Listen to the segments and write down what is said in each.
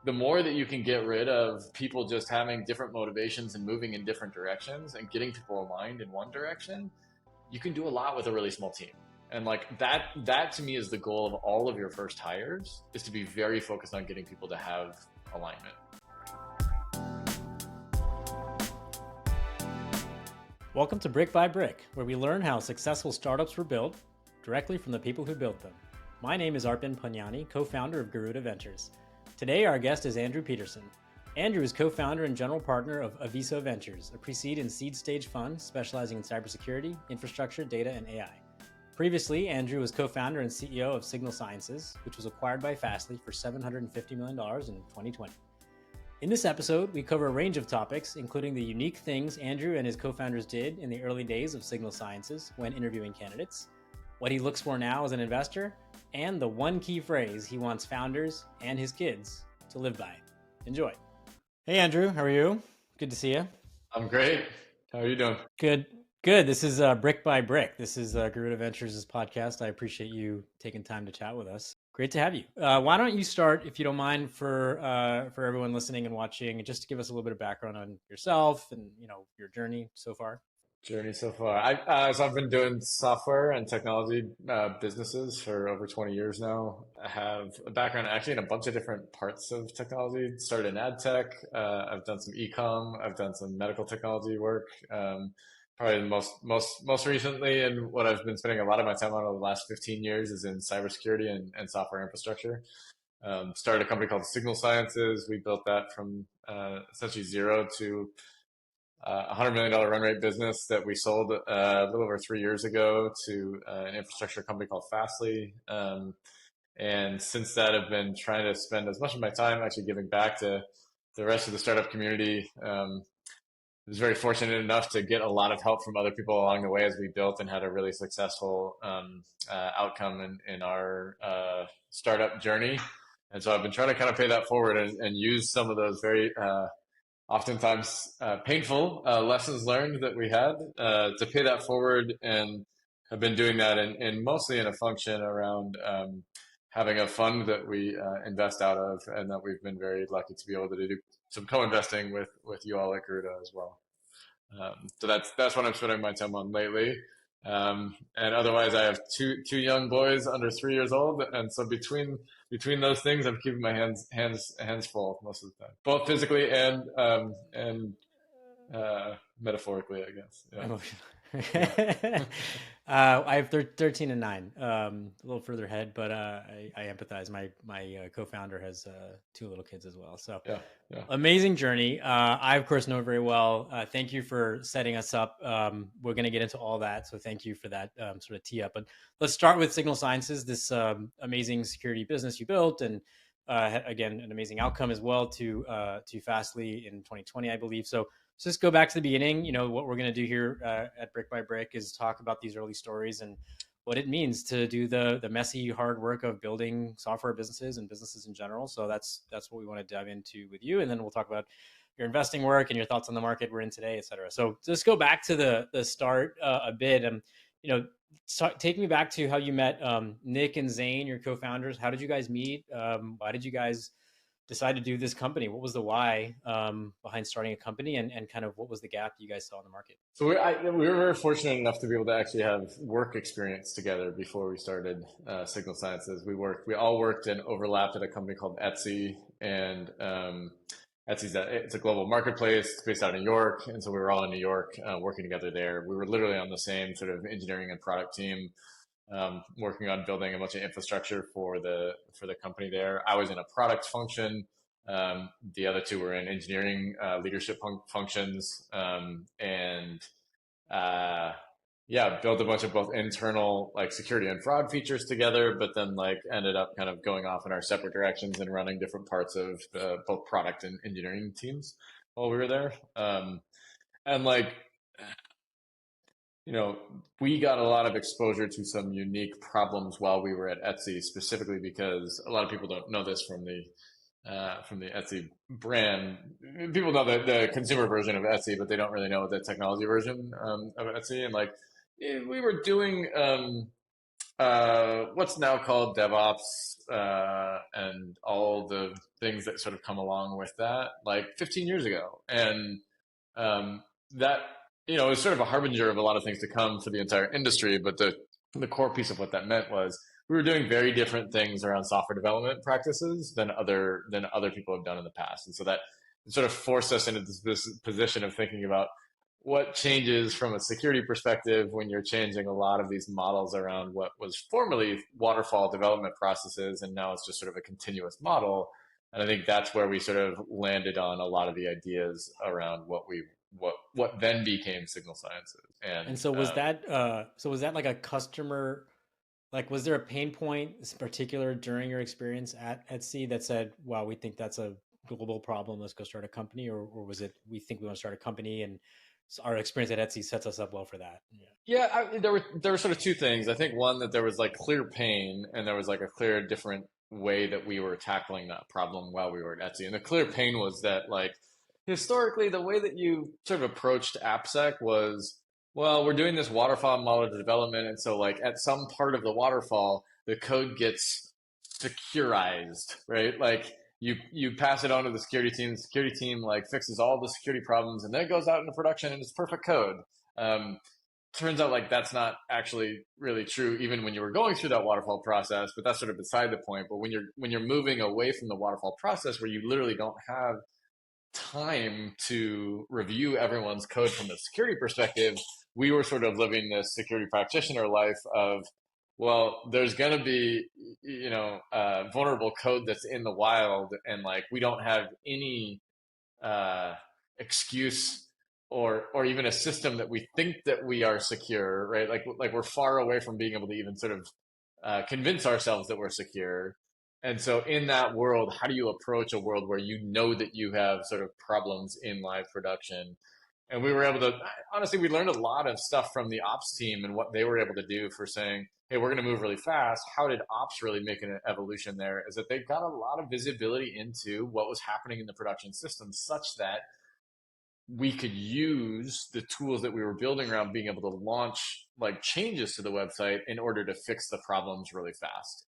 the more that you can get rid of people just having different motivations and moving in different directions and getting people aligned in one direction, you can do a lot with a really small team. And like that to me is the goal of all of your first hires, is to be very focused on getting people to have alignment. Welcome to Brick by Brick, where we learn how successful startups were built directly from the people who built them. My name is Arpin Punyani, co-founder of Aviso Ventures. Today, our guest is Andrew Peterson. Andrew is co-founder and general partner of Aviso Ventures, a pre-seed and seed stage fund specializing in cybersecurity, infrastructure, data, and AI. Previously, Andrew was co-founder and CEO of Signal Sciences, which was acquired by Fastly for $750 million in 2020. In this episode, we cover a range of topics, including the unique things Andrew and his co-founders did in the early days of Signal Sciences when interviewing candidates, what he looks for now as an investor, and the one key phrase he wants founders and his kids to live by. Enjoy. Hey, Andrew, how are you? Good to see you. I'm great. How are you doing? Good. This is Brick by Brick. This is Aviso Ventures' podcast. I appreciate you taking time to chat with us. Great to have you. Why don't you start, if you don't mind, for everyone listening and watching, just to give us a little bit of background on yourself and your journey so far. So I've been doing software and technology businesses for over 20 years now. I have a background actually in a bunch of different parts of technology. Started in ad tech. I've done some e-com. I've done some medical technology work. Probably most recently, and what I've been spending a lot of my time on over the last 15 years is in cybersecurity and software infrastructure. Started a company called Signal Sciences. We built that from essentially zero to a $100 million run rate business that we sold a little over 3 years ago to an infrastructure company called Fastly. And since that, I've been trying to spend as much of my time actually giving back to the rest of the startup community. I was very fortunate enough to get a lot of help from other people along the way as we built and had a really successful outcome in our startup journey. And so I've been trying to kind of pay that forward and use some of those very oftentimes painful lessons learned that we had to pay that forward, and have been doing that in mostly in a function around having a fund that we invest out of, and that we've been very lucky to be able to do some co-investing with you all at Garuda as well. So that's what I'm spending my time on lately. And otherwise, I have two young boys under 3 years old, and so between those things, I'm keeping my hands full most of the time, both physically and metaphorically, I guess. Yeah. I have 13 and 9, a little further ahead, but I empathize. My co-founder has 2 little kids as well. So yeah. Amazing journey. I, of course, know it very well. Thank you for setting us up. We're going to get into all that. So thank you for that sort of tee up. But let's start with Signal Sciences, this amazing security business you built, and again, an amazing outcome as well to Fastly in 2020, I believe. So just go back to the beginning. What we're going to do here at Brick by Brick is talk about these early stories and what it means to do the messy, hard work of building software businesses and businesses in general. So that's what we want to dive into with you. And then we'll talk about your investing work and your thoughts on the market we're in today, et cetera. So just go back to the start a bit. Take me back to how you met Nick and Zane, your co-founders. How did you guys meet? Why did you guys decide to do this company? What was the why behind starting a company, and kind of what was the gap you guys saw in the market? So we were very fortunate enough to be able to actually have work experience together before we started Signal Sciences. We all worked and overlapped at a company called Etsy, and it's a global marketplace. It's based out of New York, and so we were all in New York working together there. We were literally on the same sort of engineering and product team, working on building a bunch of infrastructure for the company there. I was in a product function. The other 2 were in engineering leadership functions, built a bunch of both internal like security and fraud features together, but then ended up kind of going off in our separate directions and running different parts of both product and engineering teams while we were there. We got a lot of exposure to some unique problems while we were at Etsy, specifically because a lot of people don't know this from the Etsy brand. People know the consumer version of Etsy, but they don't really know the technology version of Etsy. And we were doing what's now called DevOps, and all the things that sort of come along with that, like 15 years ago. And um, that, is sort of a harbinger of a lot of things to come for the entire industry. But the core piece of what that meant was we were doing very different things around software development practices than other people have done in the past. And so that sort of forced us into this position of thinking about what changes from a security perspective when you're changing a lot of these models around what was formerly waterfall development processes, and now it's just sort of a continuous model. And I think that's where we sort of landed on a lot of the ideas around what then became signal sciences. And And so was that like a customer, like was there a pain point in particular during your experience at Etsy that said, wow, we think that's a global problem, let's go start a company? Or was it, we think we want to start a company and our experience at Etsy sets us up well for that? Yeah. yeah, there were sort of two things. I think one, that there was like clear pain, and there was like a clear different way that we were tackling that problem while we were at Etsy. And the clear pain was that, like, historically the way that you sort of approached AppSec was, well, we're doing this waterfall model development, and so like at some part of the waterfall, the code gets securized, right? Like you pass it on to the security team. The security team like fixes all the security problems, and then it goes out into production and it's perfect code. Um, Turns out like that's not actually really true, even when you were going through that waterfall process. But that's sort of beside the point. But when you're moving away from the waterfall process, where you literally don't have time to review everyone's code from a security perspective, we were sort of living this security practitioner life of, well, there's going to be, vulnerable code that's in the wild, and like we don't have any uh, excuse or even a system that we think that we are secure, right? Like we're far away from being able to even sort of convince ourselves that we're secure. And so in that world, how do you approach a world where you know that you have sort of problems in live production? And we were able to, honestly, we learned a lot of stuff from the ops team and what they were able to do for saying, hey, we're going to move really fast. How did ops really make an evolution there? Is that they got a lot of visibility into what was happening in the production system, such that we could use the tools that we were building around being able to launch like changes to the website in order to fix the problems really fast.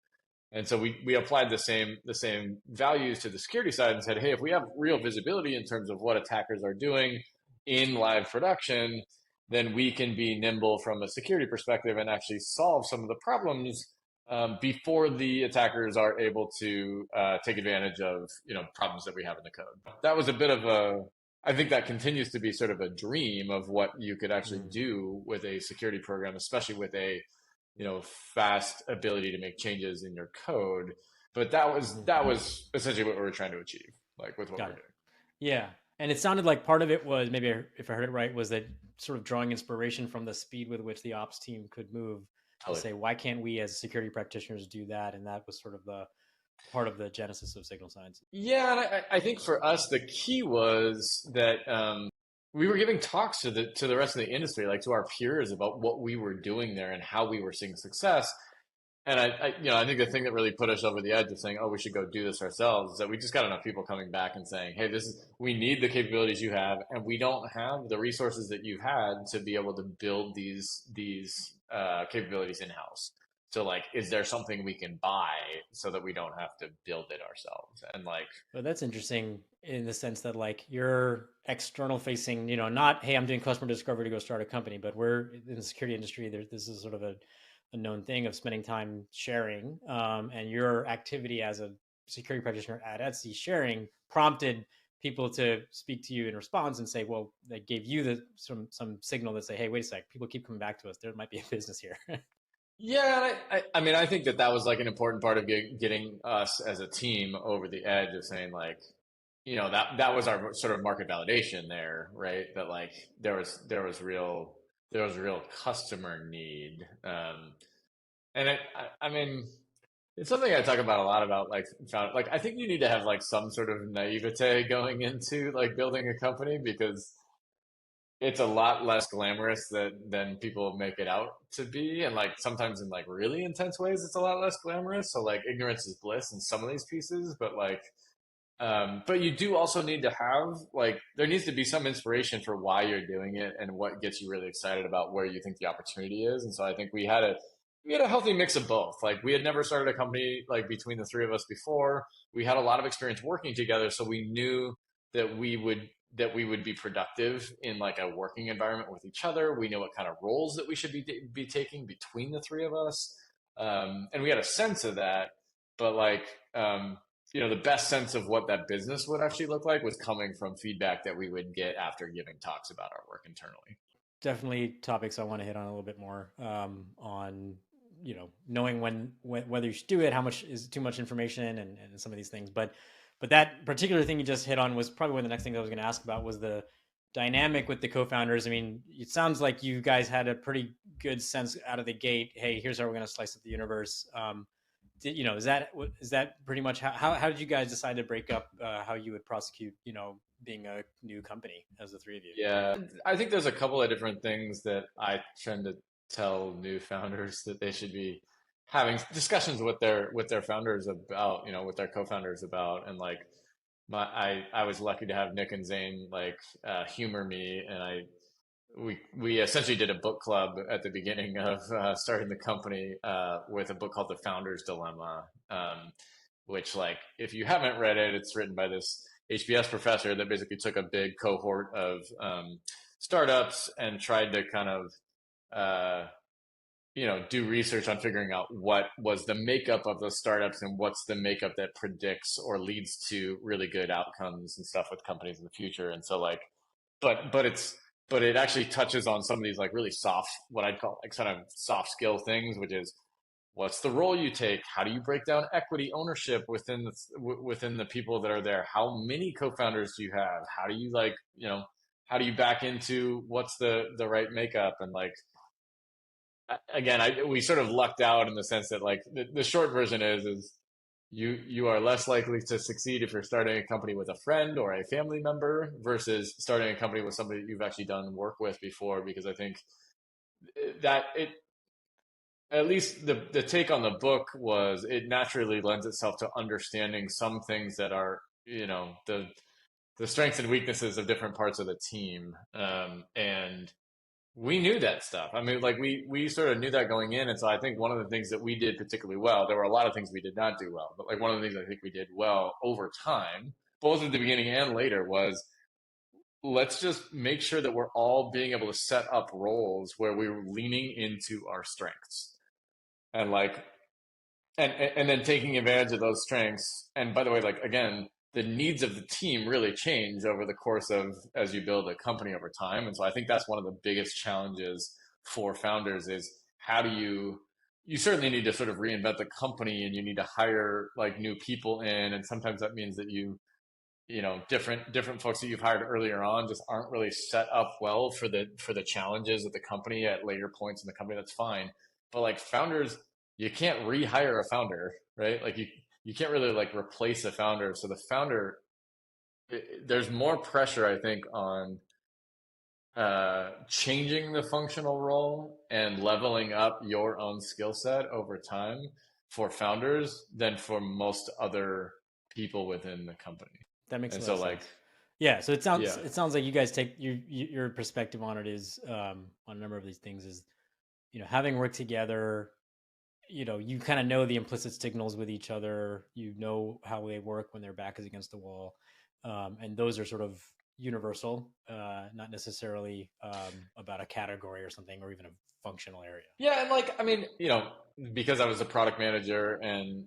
And so we applied the same values to the security side and said, hey, if we have real visibility in terms of what attackers are doing in live production, then we can be nimble from a security perspective and actually solve some of the problems before the attackers are able to take advantage of problems that we have in the code. That was a bit of a, I think that continues to be sort of a dream of what you could actually Mm. do with a security program, especially with a fast ability to make changes in your code. But that was Mhm. that was essentially what we were trying to achieve, like with what Got we're it. doing. Yeah. And it sounded like part of it was, maybe if I heard it right, was that sort of drawing inspiration from the speed with which the ops team could move to Totally. say, why can't we as security practitioners do that? And that was sort of the part of the genesis of signal science. Yeah, and I think for us the key was that we were giving talks to the rest of the industry, like to our peers, about what we were doing there and how we were seeing success. And I think the thing that really put us over the edge of saying, "Oh, we should go do this ourselves," is that we just got enough people coming back and saying, "Hey, we need the capabilities you have, and we don't have the resources that you've had to be able to build these capabilities in house. So, like, is there something we can buy so that we don't have to build it ourselves?" And like, But that's interesting in the sense that like you're external facing, not, hey, I'm doing customer discovery to go start a company, but we're in the security industry. This is sort of a known thing of spending time sharing. And your activity as a security practitioner at Etsy sharing prompted people to speak to you in response and say, well, they gave you some signal that say, hey, wait a sec, people keep coming back to us. There might be a business here. yeah, I mean, I think that was like an important part of getting us as a team over the edge of saying, like, that was our sort of market validation there, right? That like there was real customer need. And I mean, it's something I talk about a lot about, like, like, I think you need to have like some sort of naivete going into like building a company, because it's a lot less glamorous than people make it out to be. And like sometimes in like really intense ways, it's a lot less glamorous. So like ignorance is bliss in some of these pieces, but like, but you do also need to have, like, there needs to be some inspiration for why you're doing it and what gets you really excited about where you think the opportunity is. And so I think we had we had a healthy mix of both. Like we had never started a company like between the three of us before. We had a lot of experience working together, so we knew that we would be productive in like a working environment with each other. We knew what kind of roles that we should be taking between the three of us, and we had a sense of that. But like the best sense of what that business would actually look like was coming from feedback that we would get after giving talks about our work internally. Definitely topics I want to hit on a little bit more, on knowing when whether you should do it, how much is too much information, and some of these things. But that particular thing you just hit on was probably one of the next things I was going to ask about, was the dynamic with the co-founders. I mean, it sounds like you guys had a pretty good sense out of the gate. Hey, here's how we're going to slice up the universe. Is that pretty much how did you guys decide to break up, how you would prosecute, being a new company as the three of you? Yeah, I think there's a couple of different things that I tend to tell new founders that they should be having discussions with their founders about, with their co-founders about, and like I was lucky to have Nick and Zane like humor me, and we essentially did a book club at the beginning of starting the company with a book called The Founder's Dilemma, which like if you haven't read it, it's written by this HBS professor that basically took a big cohort of startups and tried to kind of uh, do research on figuring out what was the makeup of those startups and what's the makeup that predicts or leads to really good outcomes and stuff with companies in the future. And so like, but it's but it actually touches on some of these like really soft, what I'd call like kind of soft skill things, which is what's the role you take? How do you break down equity ownership within the people that are there? How many co-founders do you have? How do you like, how do you back into what's the right makeup? And like again, we sort of lucked out in the sense that like the short version is you are less likely to succeed if you're starting a company with a friend or a family member versus starting a company with somebody that you've actually done work with before. Because I think that it at least the take on the book was it naturally lends itself to understanding some things that are the strengths and weaknesses of different parts of the team, and we knew that stuff. I mean, like we sort of knew that going in, and so I think one of the things that we did particularly well, there were a lot of things we did not do well, but like one of the things I think we did well over time, both at the beginning and later, was let's just make sure that we're all being able to set up roles where we were leaning into our strengths and like and then taking advantage of those strengths. And by the way, like again, the needs of the team really change over the course of as you build a company over time. And so I think that's one of the biggest challenges for founders is how do you certainly need to sort of reinvent the company and you need to hire like new people in. And sometimes that means that different folks that you've hired earlier on just aren't really set up well for the challenges of the company at later points in the company. That's fine. But like founders, you can't rehire a founder, right? Like you can't really like replace a founder. So the founder, there's more pressure, I think, on changing the functional role and leveling up your own skill set over time for founders than for most other people within the company. That makes a And lot so of like, sense. Yeah, so it sounds yeah, it sounds like you guys take your perspective on it is, on a number of these things is, having worked together, you kind of know the implicit signals with each other. You know how they work when their back is against the wall, and those are sort of universal, not necessarily, about a category or something, or even a functional area. yeah, and like I mean, because I was a product manager and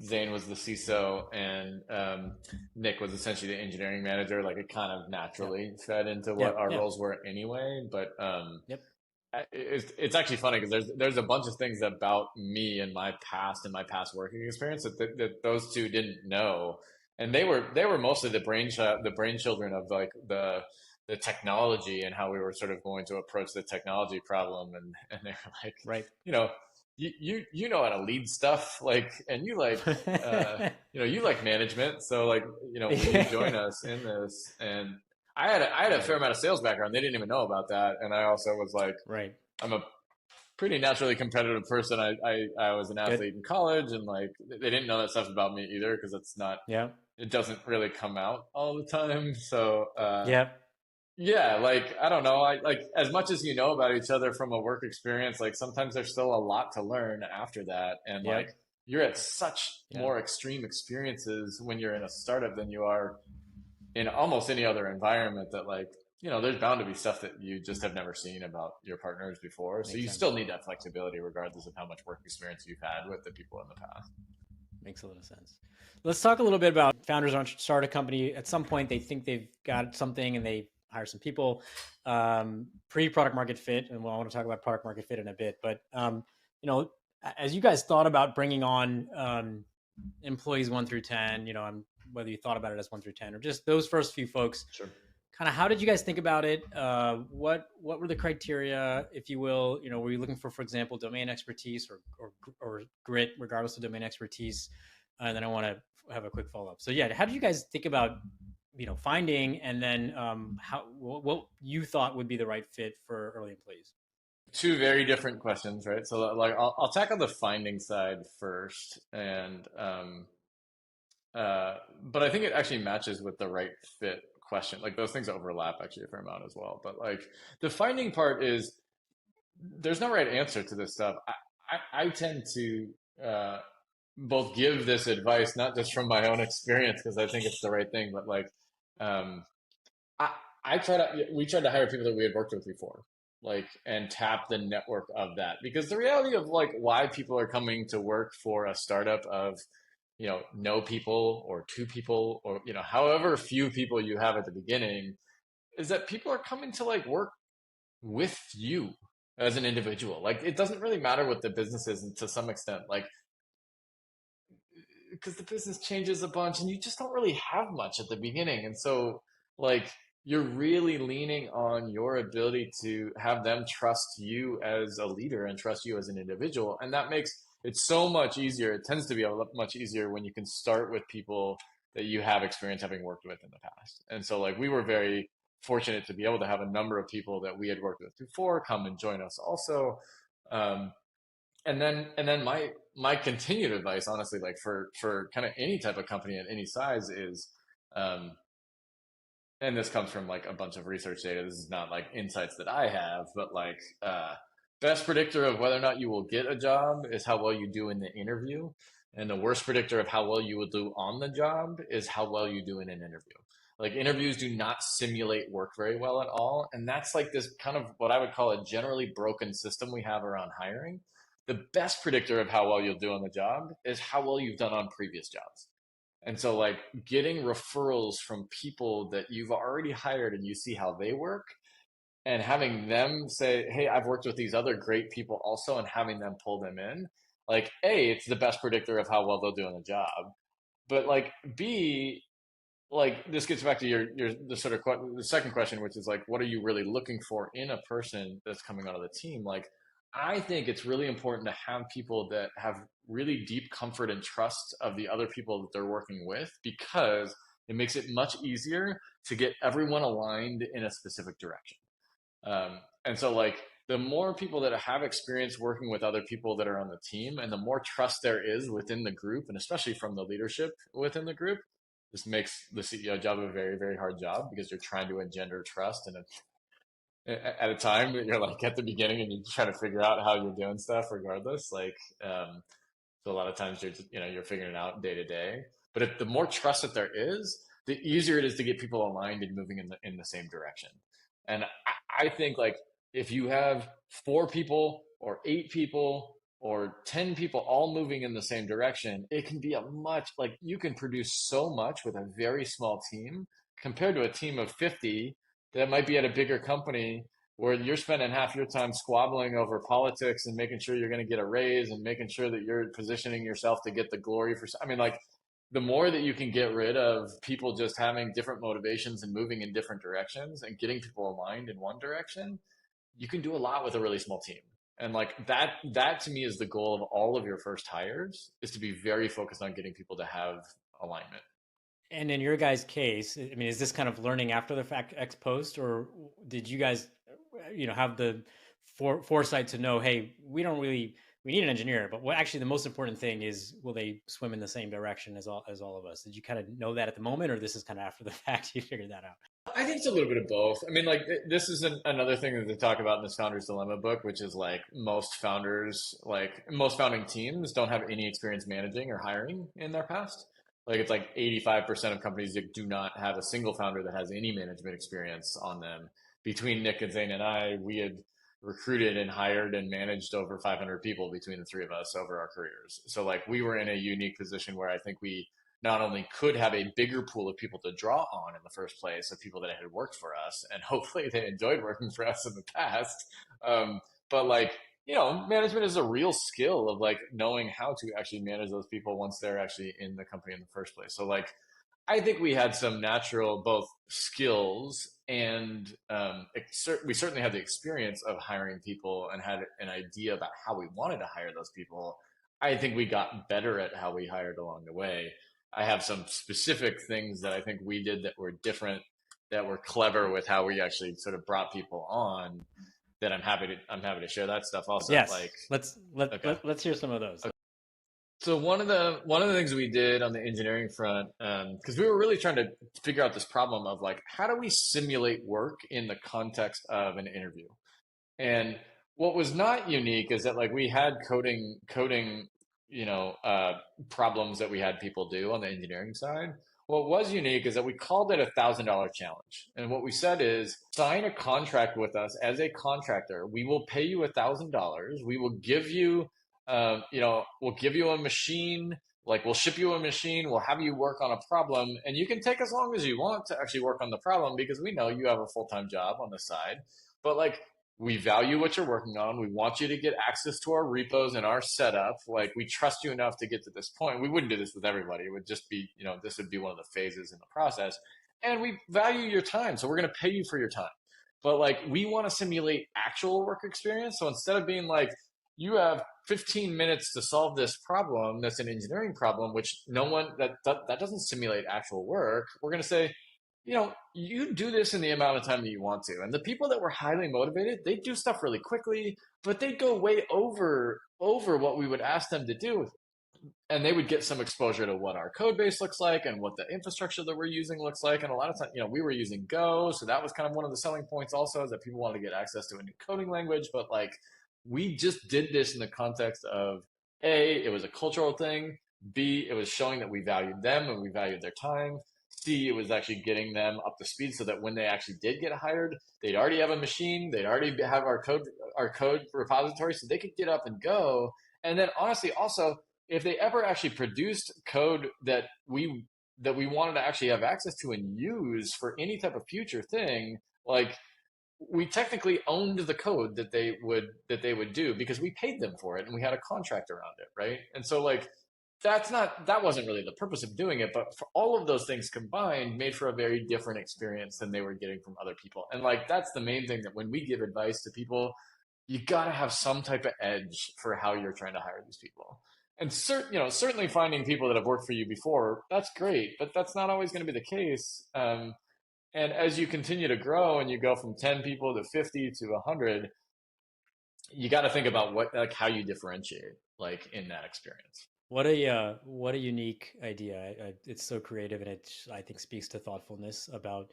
Zane was the CISO and Nick was essentially the engineering manager, like it kind of Yep. naturally fed into what Yep. our Yep. roles were anyway. But Yep. it's actually funny because there's a bunch of things about me and my past working experience that those two didn't know, and they were mostly the brain children of like the technology and how we were sort of going to approach the technology problem, and they were like, Right. you know, you know how to lead stuff, like, and you like you like management, so like will you join us in this? And I had a fair Right. amount of sales background. They didn't even know about that. And I also was like, Right. I'm a pretty naturally competitive person. I was an Good. athlete in college and like they didn't know that stuff about me either because Yeah. it doesn't really come out all the time. So, Yep. Yeah, like I don't know, I like as much as you know about each other from a work experience, like sometimes there's still a lot to learn after that. And like Yep. you're at such Yep. more extreme experiences when you're in a startup than you are in almost any other environment that like, there's bound to be stuff that you just have never seen about your partners before. So Makes you sense. still need that flexibility regardless of how much work experience you've had with the people in the past. Makes a lot of sense. Let's talk a little bit about founders on start a company. At some point, they think they've got something and they hire some people, pre-product market fit. And I want to talk about product market fit in a bit. But you know, as you guys thought about bringing on employees 1 through 10, whether you thought about it as 1 through 10 or just those first few folks, Sure. kind of how did you guys think about it? What were the criteria, if you will? Were you looking for example, domain expertise or grit, regardless of domain expertise? And then I want to have a quick follow up. So yeah, how did you guys think about finding and then how what you thought would be the right fit for early employees? Two very different questions, right? So like I'll tackle the finding side first, and but I think it actually matches with the right fit question. Like those things overlap actually a fair amount as well. But like the finding part is there's no right answer to this stuff. I tend to uh, both give this advice, not just from my own experience, because I think it's the right thing, but like um, I, we tried to hire people that we had worked with before, like, and tap the network of that. Because the reality of like why people are coming to work for a startup of, no people or two people or, however few people you have at the beginning is that people are coming to like work with you as an individual. Like, it doesn't really matter what the business is to some extent, like, because the business changes a bunch and you just don't really have much at the beginning. And so, like, you're really leaning on your ability to have them trust you as a leader and trust you as an individual. And that makes it so much easier. It tends to be much easier when you can start with people that you have experience having worked with in the past. And so, like, we were very fortunate to be able to have a number of people that we had worked with before come and join us also. Um, and then my continued advice, honestly, like for kind of any type of company at any size is, um, and this comes from like a bunch of research data. This is not like insights that I have, but like best predictor of whether or not you will get a job is how well you do in the interview, and the worst predictor of how well you will do on the job is how well you do in an interview. Like interviews do not simulate work very well at all, and that's like this kind of what I would call a generally broken system we have around hiring. The best predictor of how well you'll do on the job is how well you've done on previous jobs. And so, like, getting referrals from people that you've already hired and you see how they work, and having them say, "Hey, I've worked with these other great people also," and having them pull them in, like, A, it's the best predictor of how well they'll do on the job. But, like, B, like, this gets back to your the sort of the second question, which is like, what are you really looking for in a person that's coming onto the team? Like, I think it's really important to have people that have really deep comfort and trust of the other people that they're working with, because it makes it much easier to get everyone aligned in a specific direction. And so, like, the more people that have experience working with other people that are on the team, and the more trust there is within the group, and especially from the leadership within the group, this makes the CEO job a very, very hard job because you're trying to engender trust. And at a time that you're like at the beginning and you're trying to figure out how you're doing stuff regardless. Like, so a lot of times you're just, you're figuring it out day to day. But if the more trust that there is, the easier it is to get people aligned and moving in the same direction. And I think like if you have four people or eight people or 10 people all moving in the same direction, it can be a much like you can produce so much with a very small team compared to a team of 50 that might be at a bigger company where you're spending half your time squabbling over politics and making sure you're going to get a raise and making sure that you're positioning yourself to get the glory for. I mean, like, the more that you can get rid of people just having different motivations and moving in different directions and getting people aligned in one direction, you can do a lot with a really small team. And like that to me is the goal of all of your first hires, is to be very focused on getting people to have alignment. And in your guys' case, I mean, is this kind of learning after the fact, ex post, or did you guys, have the foresight to know, hey, we need an engineer, but what actually the most important thing is, will they swim in the same direction as all of us? Did you kind of know that at the moment, or this is kind of after the fact you figured that out? I think it's a little bit of both. I mean, like this is another thing that they talk about in this Founder's Dilemma book, which is like most founders, like most founding teams, don't have any experience managing or hiring in their past. Like it's like 85% of companies that do not have a single founder that has any management experience on them. Between Nick and Zane and I, we had recruited and hired and managed over 500 people between the three of us over our careers. So like we were in a unique position where I think we not only could have a bigger pool of people to draw on in the first place, of people that had worked for us, and hopefully they enjoyed working for us in the past. But like, management is a real skill of like knowing how to actually manage those people once they're actually in the company in the first place. So like, I think we had some natural both skills and we certainly had the experience of hiring people and had an idea about how we wanted to hire those people. I think we got better at how we hired along the way. I have some specific things that I think we did that were different, that were clever with how we actually sort of brought people on. That I'm happy to share that stuff also. Yes, Like, okay. let's hear some of those. So one of the things we did on the engineering front, because we were really trying to figure out this problem of like, how do we simulate work in the context of an interview? And what was not unique is that like we had coding, problems that we had people do on the engineering side. What was unique is that we called it $1,000 challenge. And what we said is sign a contract with us as a contractor. We will pay you $1,000. We will give you, we'll give you a machine. Like we'll ship you a machine. We'll have you work on a problem, and you can take as long as you want to actually work on the problem because we know you have a full-time job on the side. But like we value what you're working on. We want you to get access to our repos and our setup. Like we trust you enough to get to this point. We wouldn't do this with everybody. It would just be, this would be one of the phases in the process. And we value your time. So we're going to pay you for your time. But like we want to simulate actual work experience. So instead of being like, you have 15 minutes to solve this problem that's an engineering problem, which no one that doesn't simulate actual work, we're going to say, you do this in the amount of time that you want to. And the people that were highly motivated, they do stuff really quickly, but they go way over what we would ask them to do. And they would get some exposure to what our code base looks like and what the infrastructure that we're using looks like. And a lot of times, we were using Go. So that was kind of one of the selling points also, is that people wanted to get access to a new coding language. But like, we just did this in the context of A, it was a cultural thing. B, it was showing that we valued them and we valued their time. C, it was actually getting them up to speed so that when they actually did get hired, they'd already have a machine, they'd already have our code repository, so they could get up and go. And then honestly, also, if they ever actually produced code that we wanted to actually have access to and use for any type of future thing, like we technically owned the code that they would do because we paid them for it and we had a contract around it, right? And so like that wasn't really the purpose of doing it, but for all of those things combined made for a very different experience than they were getting from other people. And like that's the main thing, that when we give advice to people, you got to have some type of edge for how you're trying to hire these people. And certainly finding people that have worked for you before, that's great, but that's not always going to be the case. And as you continue to grow and you go from 10 people to 50 to 100, you got to think about how you differentiate like in that experience. What a unique idea. It's so creative, and it I think speaks to thoughtfulness about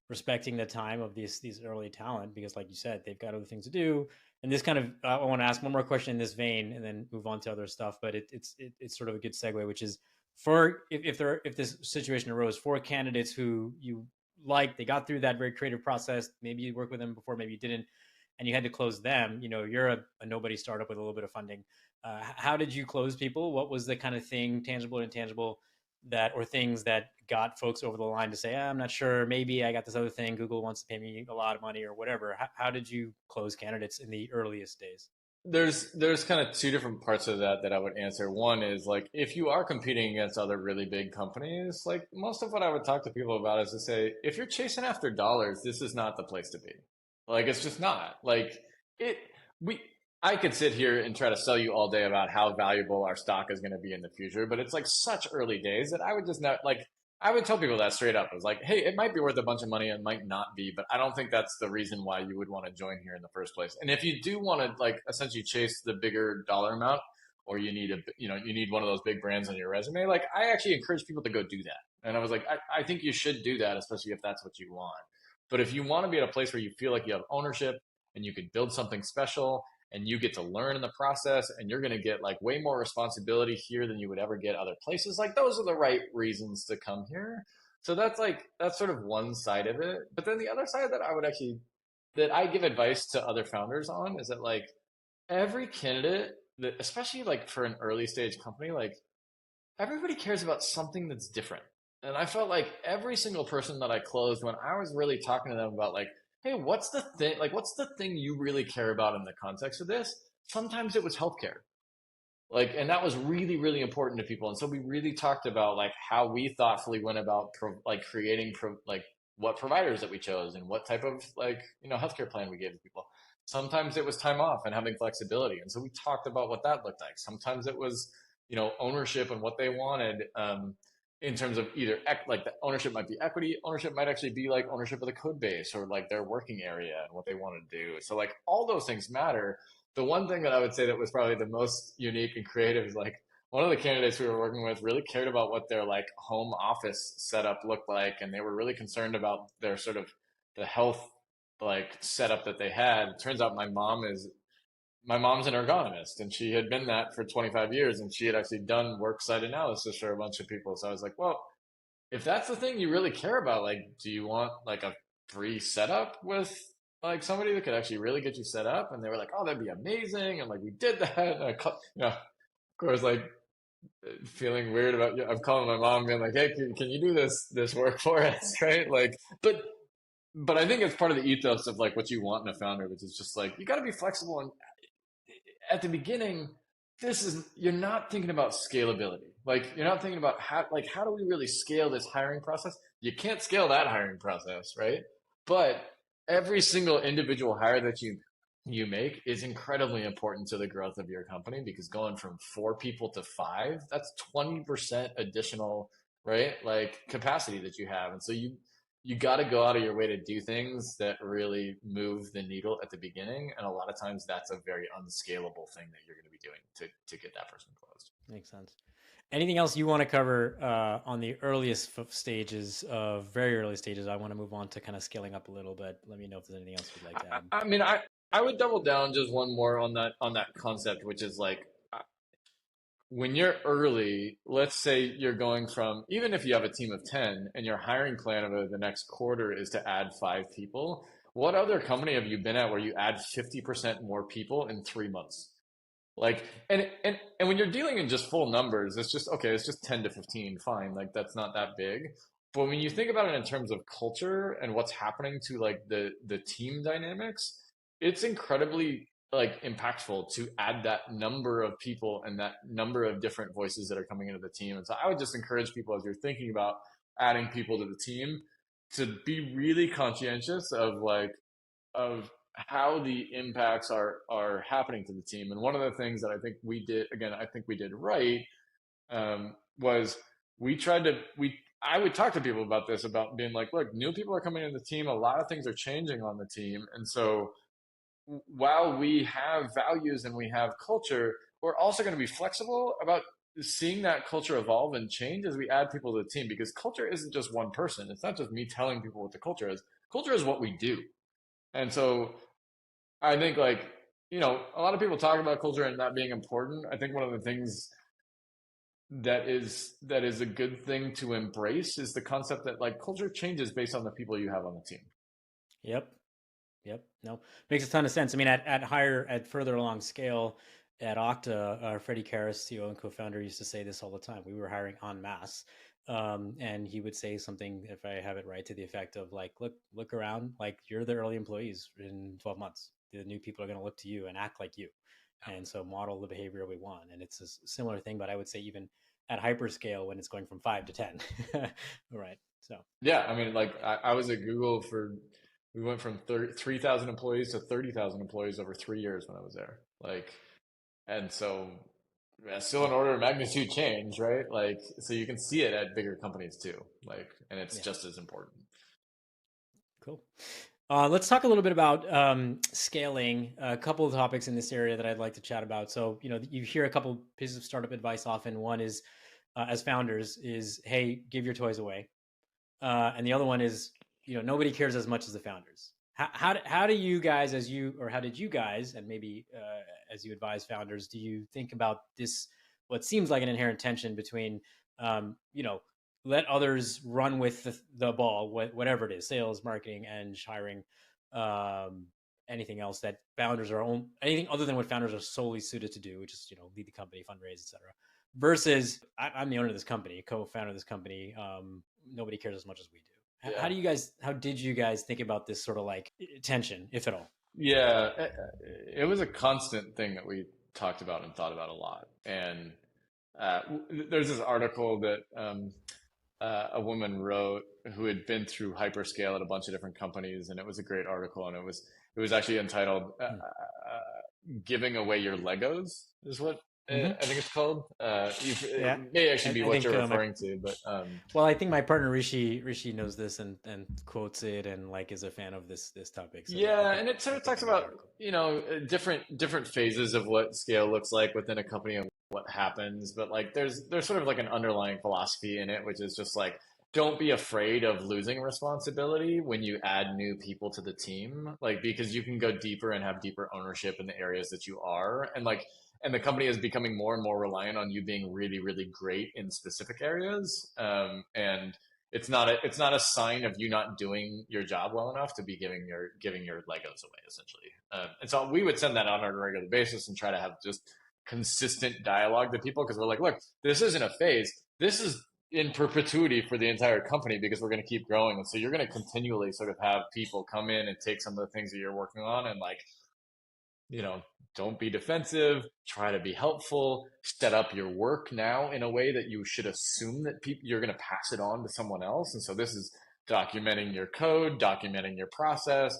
respecting the time of these early talent, because like you said, they've got other things to do. And this kind of I want to ask one more question in this vein and then move on to other stuff. But it's sort of a good segue, which is for if this situation arose for candidates who you like, they got through that very creative process. Maybe you worked with them before, maybe you didn't, and you had to close them. You're a nobody startup with a little bit of funding. How did you close people? What was the kind of thing, tangible or intangible, or things that got folks over the line to say, I'm not sure, maybe I got this other thing, Google wants to pay me a lot of money or whatever? How did you close candidates in the earliest days? There's kind of two different parts of that I would answer. One is like if you are competing against other really big companies, like most of what I would talk to people about is to say, if you're chasing after dollars, this is not the place to be. Like it's just not. Like it we I could sit here and try to sell you all day about how valuable our stock is going to be in the future, but it's like such early days that I would just not like I would tell people that straight up. It was like, hey, it might be worth a bunch of money, it might not be, but I don't think that's the reason why you would want to join here in the first place. And if you do want to like essentially chase the bigger dollar amount, or you need one of those big brands on your resume, like I actually encourage people to go do that. And I was like, I think you should do that, especially if that's what you want. But if you want to be at a place where you feel like you have ownership and you can build something special and you get to learn in the process and you're going to get like way more responsibility here than you would ever get other places, like those are the right reasons to come here. So that's sort of one side of it. But then the other side that I give advice to other founders on is that like every candidate that, especially like for an early stage company, like everybody cares about something that's different. And I felt like every single person that I closed, when I was really talking to them about like, hey, what's the thing, like what's the thing you really care about in the context of this? Sometimes it was healthcare. Like, and that was really, really important to people. And so we really talked about like how we thoughtfully went about creating like what providers that we chose and what type of like, healthcare plan we gave to people. Sometimes it was time off and having flexibility. And so we talked about what that looked like. Sometimes it was, ownership and what they wanted, in terms of either like the ownership might be equity, ownership might actually be like ownership of the code base or like their working area and what they want to do. So like all those things matter. The one thing that I would say that was probably the most unique and creative is like one of the candidates we were working with really cared about what their like home office setup looked like, and they were really concerned about their sort of the health like setup that they had. It turns out my mom's an ergonomist, and she had been that for 25 years, and she had actually done worksite analysis for a bunch of people. So I was like, well, if that's the thing you really care about, like, do you want like a free setup with like somebody that could actually really get you set up? And they were like, oh, that'd be amazing. And like, we did that. And of course, like feeling weird about, I'm calling my mom being like, hey, can you do this work for us? Right. Like, but I think it's part of the ethos of like what you want in a founder, which is just like, you got to be flexible. And at the beginning, you're not thinking about scalability. Like you're not thinking about how do we really scale this hiring process? You can't scale that hiring process, right? But every single individual hire that you make is incredibly important to the growth of your company, because going from 4 people to 5, that's 20% additional, right? Like capacity that you have. And so you got to go out of your way to do things that really move the needle at the beginning. And a lot of times that's a very unscalable thing that you're going to be doing to get that person closed. Makes sense. Anything else you want to cover on the earliest stages of very early stages? I want to move on to kind of scaling up a little bit. Let me know if there's anything else you'd like to add. I mean, I would double down just one more on that concept, which is like when you're early, let's say you're going from, even if you have a team of 10 and your hiring plan over the next quarter is to add 5 people, what other company have you been at where you add 50% more people in 3 months? Like, and when you're dealing in just full numbers, it's just, okay, it's just 10 to 15, fine. Like, that's not that big. But when you think about it in terms of culture and what's happening to like the team dynamics, it's incredibly like impactful to add that number of people and that number of different voices that are coming into the team. And so I would just encourage people, as you're thinking about adding people to the team, to be really conscientious of like of how the impacts are happening to the team. And one of the things that I think we did, again, I think we did right, was we tried to I would talk to people about this, about being like, look, new people are coming into the team, a lot of things are changing on the team, and so while we have values and we have culture, we're also going to be flexible about seeing that culture evolve and change as we add people to the team, because culture isn't just one person. It's not just me telling people what the culture is. Culture is what we do. And so I think like, a lot of people talk about culture and that being important. I think one of the things that is a good thing to embrace is the concept that like culture changes based on the people you have on the team. Yep. Yep. No, makes a ton of sense. I mean, at further along scale at Okta, Freddie Karras, CEO and co-founder, used to say this all the time. We were hiring en masse. And he would say something, if I have it right, to the effect of like, look around, like you're the early employees in 12 months. The new people are going to look to you and act like you. And so model the behavior we want. And it's a similar thing, but I would say even at hyperscale when it's going from 5 to 10. Right. So, yeah, I mean, like I was at Google we went from 3,000 employees to 30,000 employees over 3 years when I was there. Like, and so still an order of magnitude change, right? Like, so you can see it at bigger companies too. Like, and it's just as important. Cool. Let's talk a little bit about scaling. A couple of topics in this area that I'd like to chat about. So, you hear a couple pieces of startup advice often. One is, as founders, is, hey, give your toys away. And the other one is, nobody cares as much as the founders. How do you guys, how did you guys, and maybe as you advise founders, do you think about this? What seems like an inherent tension between, you know, let others run with the ball, whatever it is, sales, marketing, and hiring, um, anything else that founders are anything other than what founders are solely suited to do, which is lead the company, fundraise, etc. Versus I'm the owner of this company, co-founder of this company. Nobody cares as much as we do. Yeah. How did you guys think about this sort of like tension, if at all? Yeah, it was a constant thing that we talked about and thought about a lot. And there's this article that a woman wrote who had been through hyperscale at a bunch of different companies, and it was a great article. And it was actually entitled "Giving Away Your Legos" is what Mm-hmm. I think it's called. Yeah, It may actually be I what think you're referring to, but well, I think my partner Rishi knows this and quotes it and like is a fan of this topic. So yeah, yeah, and it sort I of think talks I know the about, article. different phases of what scale looks like within a company and what happens. But like there's sort of like an underlying philosophy in it, which is just like don't be afraid of losing responsibility when you add new people to the team. Like because you can go deeper and have deeper ownership in the areas that you are. And the company is becoming more and more reliant on you being really, really great in specific areas. And it's not a sign of you not doing your job well enough to be giving your Legos away essentially. And so we would send that out on a regular basis and try to have just consistent dialogue to people because we're like, look, this isn't a phase. This is in perpetuity for the entire company because we're going to keep growing. And so you're going to continually sort of have people come in and take some of the things that you're working on and like you know, don't be defensive, try to be helpful, set up your work now in a way that you should assume that you're going to pass it on to someone else. And so this is documenting your code, documenting your process.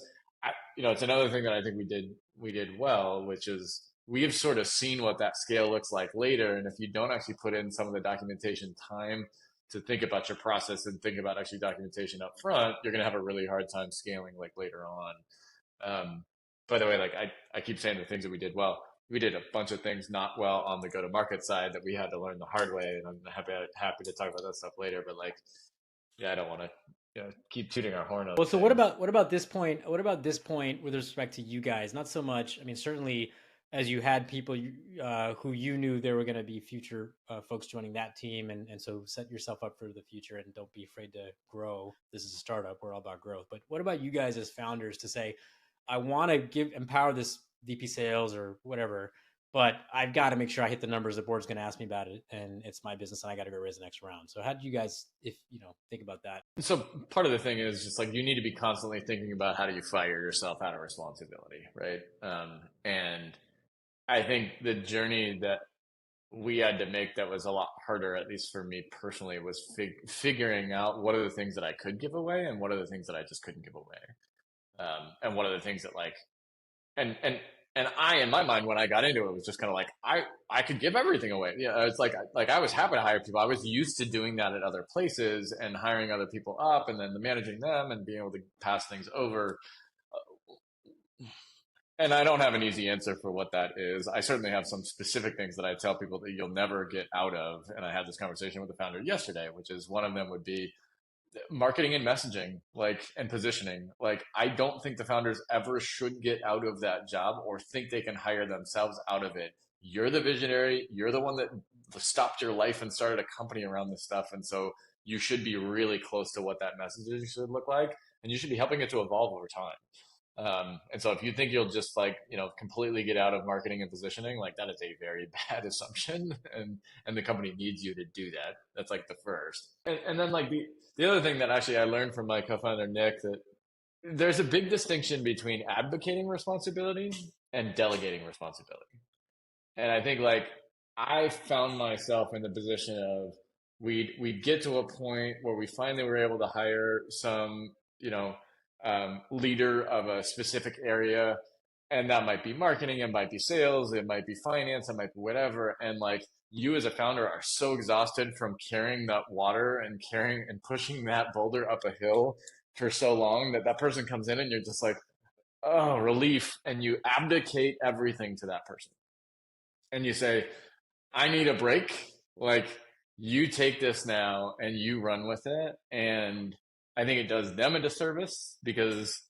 It's another thing that I think we did well, which is we have sort of seen what that scale looks like later. And if you don't actually put in some of the documentation time to think about your process and think about actually documentation up front, you're going to have a really hard time scaling like later on. Um, by the way, like I keep saying the things that we did well. We did a bunch of things not well on the go-to-market side that we had to learn the hard way, and I'm happy to talk about that stuff later. But like, yeah, I don't want to keep tooting our horn on Well, so things. what about this point? What about this point with respect to you guys? Not so much. I mean, certainly, as you had people who you knew there were going to be future folks joining that team, and so set yourself up for the future and don't be afraid to grow. This is a startup; we're all about growth. But what about you guys as founders to say, I want to empower this VP sales or whatever, but I've got to make sure I hit the numbers. The board's going to ask me about it, and it's my business, and I got to go raise the next round. So, how did you guys, if think about that? So part of the thing is just like you need to be constantly thinking about how do you fire yourself out of responsibility, right? And I think the journey that we had to make that was a lot harder, at least for me personally, was figuring out what are the things that I could give away and what are the things that I just couldn't give away. And one of the things that like and and in my mind when I got into it was just kind of like I could give everything away. Yeah, it's like I was happy to hire people. I was used to doing that at other places and hiring other people up and then managing them and being able to pass things over. And I don't have an easy answer for what that is. I certainly have some specific things that I tell people that you'll never get out of. And I had this conversation with the founder yesterday, which is one of them would be marketing and messaging, like, and positioning. Like, I don't think the founders ever should get out of that job or think they can hire themselves out of it. You're the visionary. You're the one that stopped your life and started a company around this stuff. And so you should be really close to what that messaging should look like. And you should be helping it to evolve over time. And so if you think you'll just like, completely get out of marketing and positioning, like that is a very bad assumption. And the company needs you to do that. That's like the first. And then like the other thing that actually I learned from my co-founder, Nick, that there's a big distinction between advocating responsibility and delegating responsibility. And I think like I found myself in the position of we'd get to a point where we finally were able to hire some, leader of a specific area. And that might be marketing, it might be sales, it might be finance, it might be whatever. And like you as a founder are so exhausted from carrying that water and carrying and pushing that boulder up a hill for so long that that person comes in and you're just like, oh, relief. And you abdicate everything to that person and you say, I need a break. Like, you take this now and you run with it. And I think it does them a disservice because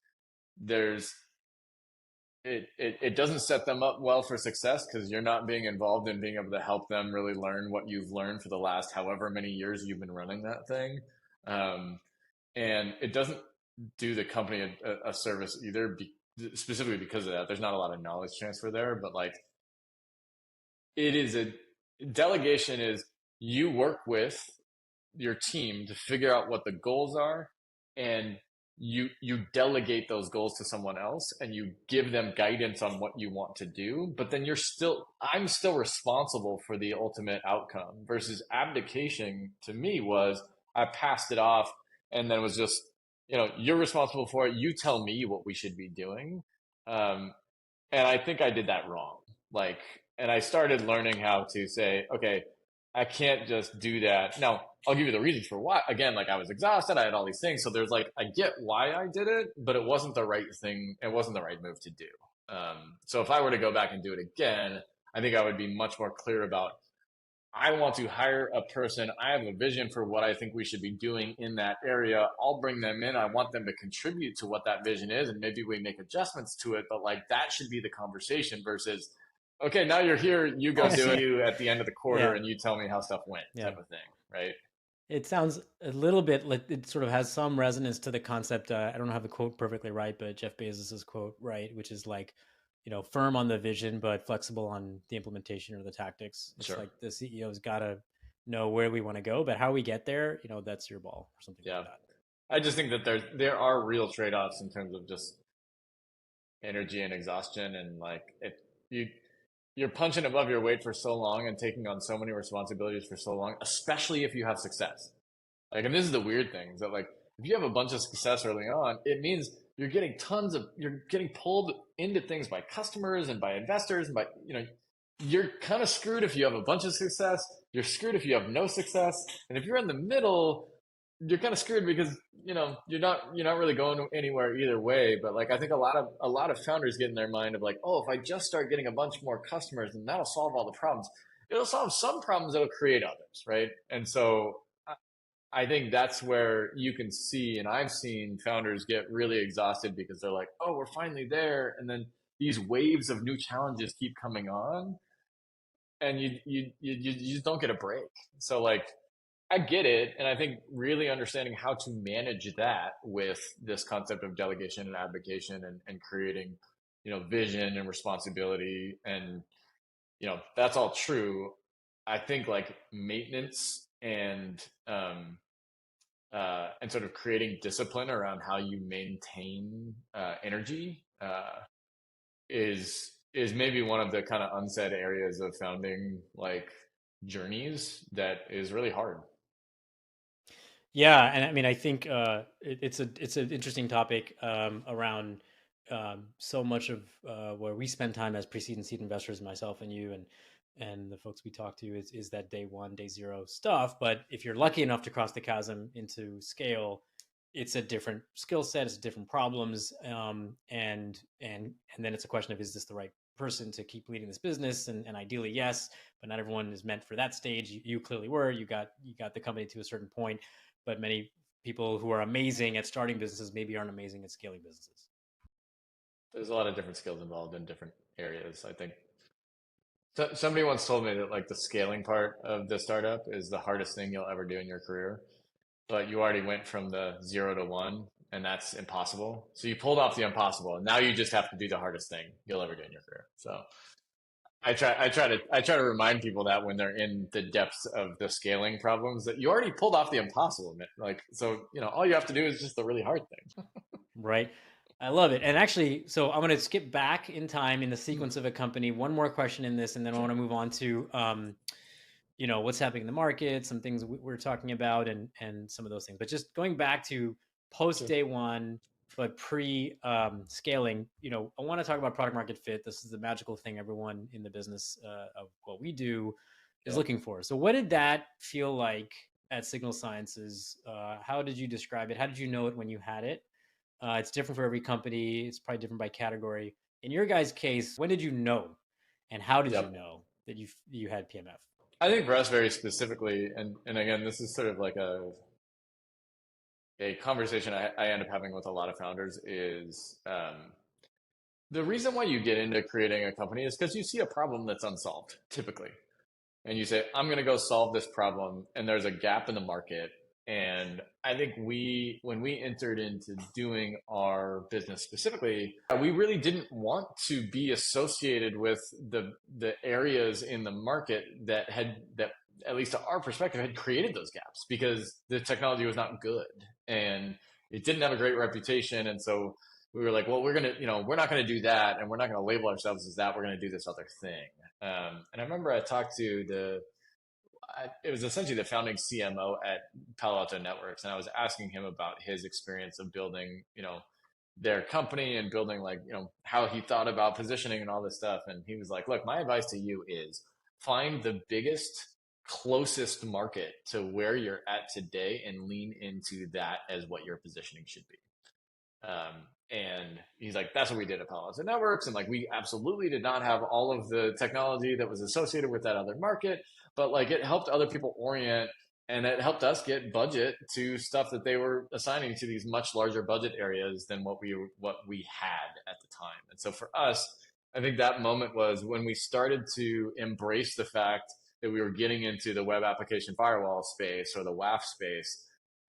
there's it doesn't set them up well for success because you're not being involved in being able to help them really learn what you've learned for the last however many years you've been running that thing. Um, and it doesn't do the company a service either, specifically because of that. There's not a lot of knowledge transfer there, but like it is a delegation is you work with your team to figure out what the goals are, and you delegate those goals to someone else and you give them guidance on what you want to do, but then I'm still responsible for the ultimate outcome. Versus abdication to me was I passed it off and then was just, you're responsible for it, you tell me what we should be doing. um, and I think I did that wrong. Like, and I started learning how to say, okay, I can't just do that. Now, I'll give you the reasons for why. Again, like I was exhausted, I had all these things. So there's like, I get why I did it, but it wasn't the right thing. It wasn't the right move to do. So if I were to go back and do it again, I think I would be much more clear about I want to hire a person. I have a vision for what I think we should be doing in that area. I'll bring them in. I want them to contribute to what that vision is, and maybe we make adjustments to it. But like that should be the conversation versus, okay, now you're here. You go do it. You at the end of the quarter, Yeah. and you tell me how stuff went, Yeah. type of thing, right? It sounds a little bit like it sort of has some resonance to the concept. I don't have the quote perfectly right, but Jeff Bezos's quote, right, which is like, firm on the vision, but flexible on the implementation or the tactics. It's Sure. like the CEO's got to know where we want to go, but how we get there, that's your ball or something like Yeah. that. I just think that there are real trade offs in terms of just energy and exhaustion, and like you you're punching above your weight for so long and taking on so many responsibilities for so long, especially if you have success. Like, and this is the weird thing is that like if you have a bunch of success early on, it means you're getting pulled into things by customers and by investors and by you're kind of screwed if you have a bunch of success. You're screwed if you have no success, and if you're in the middle, you're kind of screwed because you're not really going anywhere either way. But like I think a lot of founders get in their mind of like, oh, if I just start getting a bunch more customers, then that'll solve all the problems. It'll solve some problems, it'll create others, right? And so I think that's where you can see, and I've seen founders get really exhausted because they're like, oh, we're finally there, and then these waves of new challenges keep coming on, and you just don't get a break. So like I get it. And I think really understanding how to manage that with this concept of delegation and abdication, and creating, vision and responsibility. And, that's all true. I think like maintenance and sort of creating discipline around how you maintain energy is maybe one of the kind of unsaid areas of founding like journeys that is really hard. Yeah, and I mean, I think it's an interesting topic around so much of where we spend time as pre-seed and seed investors, myself and you, and the folks we talk to is that day one, day zero stuff. But if you're lucky enough to cross the chasm into scale, it's a different skill set, it's different problems, and then it's a question of, is this the right person to keep leading this business? And ideally, yes, but not everyone is meant for that stage. You clearly were. You got the company to a certain point, but many people who are amazing at starting businesses maybe aren't amazing at scaling businesses. There's a lot of different skills involved in different areas. I think somebody once told me that like the scaling part of the startup is the hardest thing you'll ever do in your career, but you already went from the 0 to 1, and that's impossible. So you pulled off the impossible, and now you just have to do the hardest thing you'll ever do in your career. So I try to remind people that when they're in the depths of the scaling problems, that you already pulled off the impossible. Like, so, all you have to do is just the really hard thing. Right. I love it. And actually, so I'm going to skip back in time in the sequence of a company. One more question in this, and then I want Sure. to move on to, what's happening in the market, some things we're talking about, and some of those things. But just going back to post Sure. day one, but pre scaling, I want to talk about product market fit. This is the magical thing everyone in the business of what we do is Yep. looking for. So, what did that feel like at Signal Sciences? How did you describe it? How did you know it when you had it? It's different for every company. It's probably different by category. In your guys' case, when did you know, and how did you Yep. know that you had PMF? I think for us very specifically, and again, this is sort of like a conversation I end up having with a lot of founders is the reason why you get into creating a company is because you see a problem that's unsolved, typically. And you say, I'm going to go solve this problem, and there's a gap in the market. And I think when we entered into doing our business specifically, we really didn't want to be associated with the areas in the market that at least to our perspective had created those gaps because the technology was not good and it didn't have a great reputation. And so we were like, well, we're not gonna do that, and we're not gonna label ourselves as that. We're gonna do this other thing. And I remember I talked to it was essentially the founding CMO at Palo Alto Networks, and I was asking him about his experience of building, their company and building like, how he thought about positioning and all this stuff. And he was like, look, my advice to you is find the biggest, closest market to where you're at today and lean into that as what your positioning should be. And he's like, that's what we did at Palo Alto Networks. And like, we absolutely did not have all of the technology that was associated with that other market, but like it helped other people orient and it helped us get budget to stuff that they were assigning to these much larger budget areas than what we had at the time. And so for us, I think that moment was when we started to embrace the fact that we were getting into the web application firewall space or the WAF space.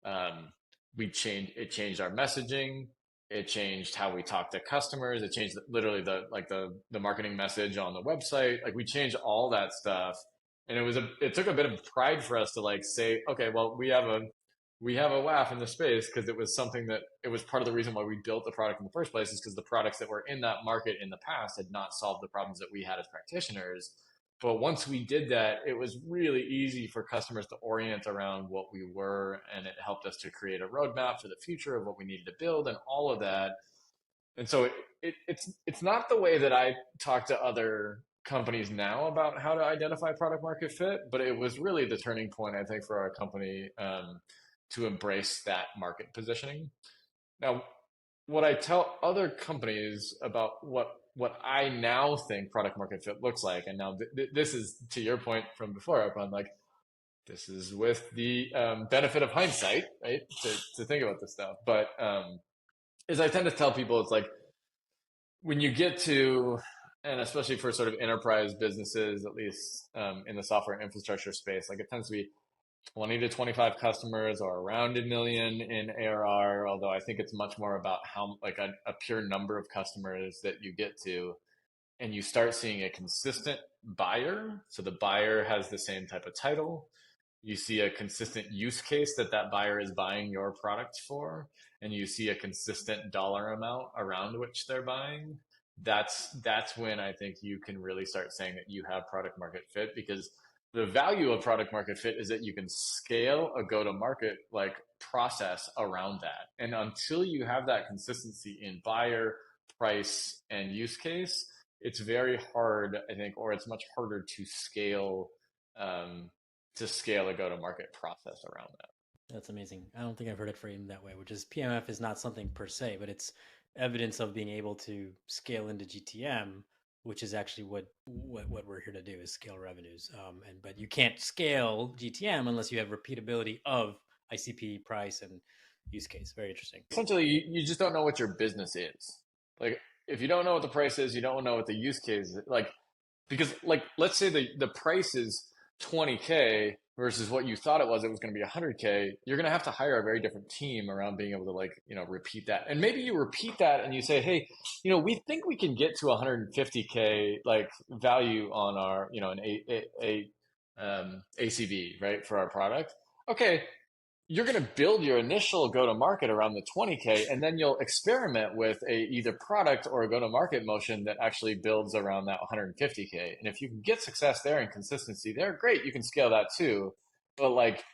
Um, it changed our messaging, it changed how we talk to customers, it changed literally the marketing message on the website. Like we changed all that stuff, and it took a bit of pride for us to like say, okay, well, we have a WAF in the space because it was part of the reason why we built the product in the first place, is because the products that were in that market in the past had not solved the problems that we had as practitioners. But once we did that, it was really easy for customers to orient around what we were, and it helped us to create a roadmap for the future of what we needed to build and all of that. And so it's not the way that I talk to other companies now about how to identify product market fit, but it was really the turning point, I think, for our company to embrace that market positioning. Now, what I tell other companies about what I now think product market fit looks like, and now this is to your point from before, Arpan, like this is with the benefit of hindsight, right? To think about this stuff, but as I tend to tell people, it's like when you get to, and especially for sort of enterprise businesses, at least in the software infrastructure space, like it tends to be 20 to 25 customers or around a million in ARR, although I think it's much more about how like a pure number of customers that you get to, and you start seeing a consistent buyer. So the buyer has the same type of title. You see a consistent use case that that buyer is buying your product for, and you see a consistent dollar amount around which they're buying. That's when I think you can really start saying that you have product market fit, because the value of product market fit is that you can scale a go to market like process around that. And until you have that consistency in buyer, price, and use case, it's very hard, I think, or it's much harder um, to scale a go to market process around that. That's amazing. I don't think I've heard it framed that way, which is PMF is not something per se, but it's evidence of being able to scale into GTM, which is actually what we're here to do, is scale revenues. But you can't scale GTM unless you have repeatability of ICP, price, and use case. Very interesting. Essentially, you just don't know what your business is. Like, if you don't know what the price is, you don't know what the use case is. Like, because like let's say the price is 20K versus what you thought it was going to be 100K, you're going to have to hire a very different team around being able to like, repeat that. And maybe you repeat that and you say, hey, we think we can get to 150K like value on our, an ACV, right, for our product. Okay, you're going to build your initial go to market around the 20K, and then you'll experiment with a either product or a go to market motion that actually builds around that 150K. And if you can get success there and consistency there, great, you can scale that too. But like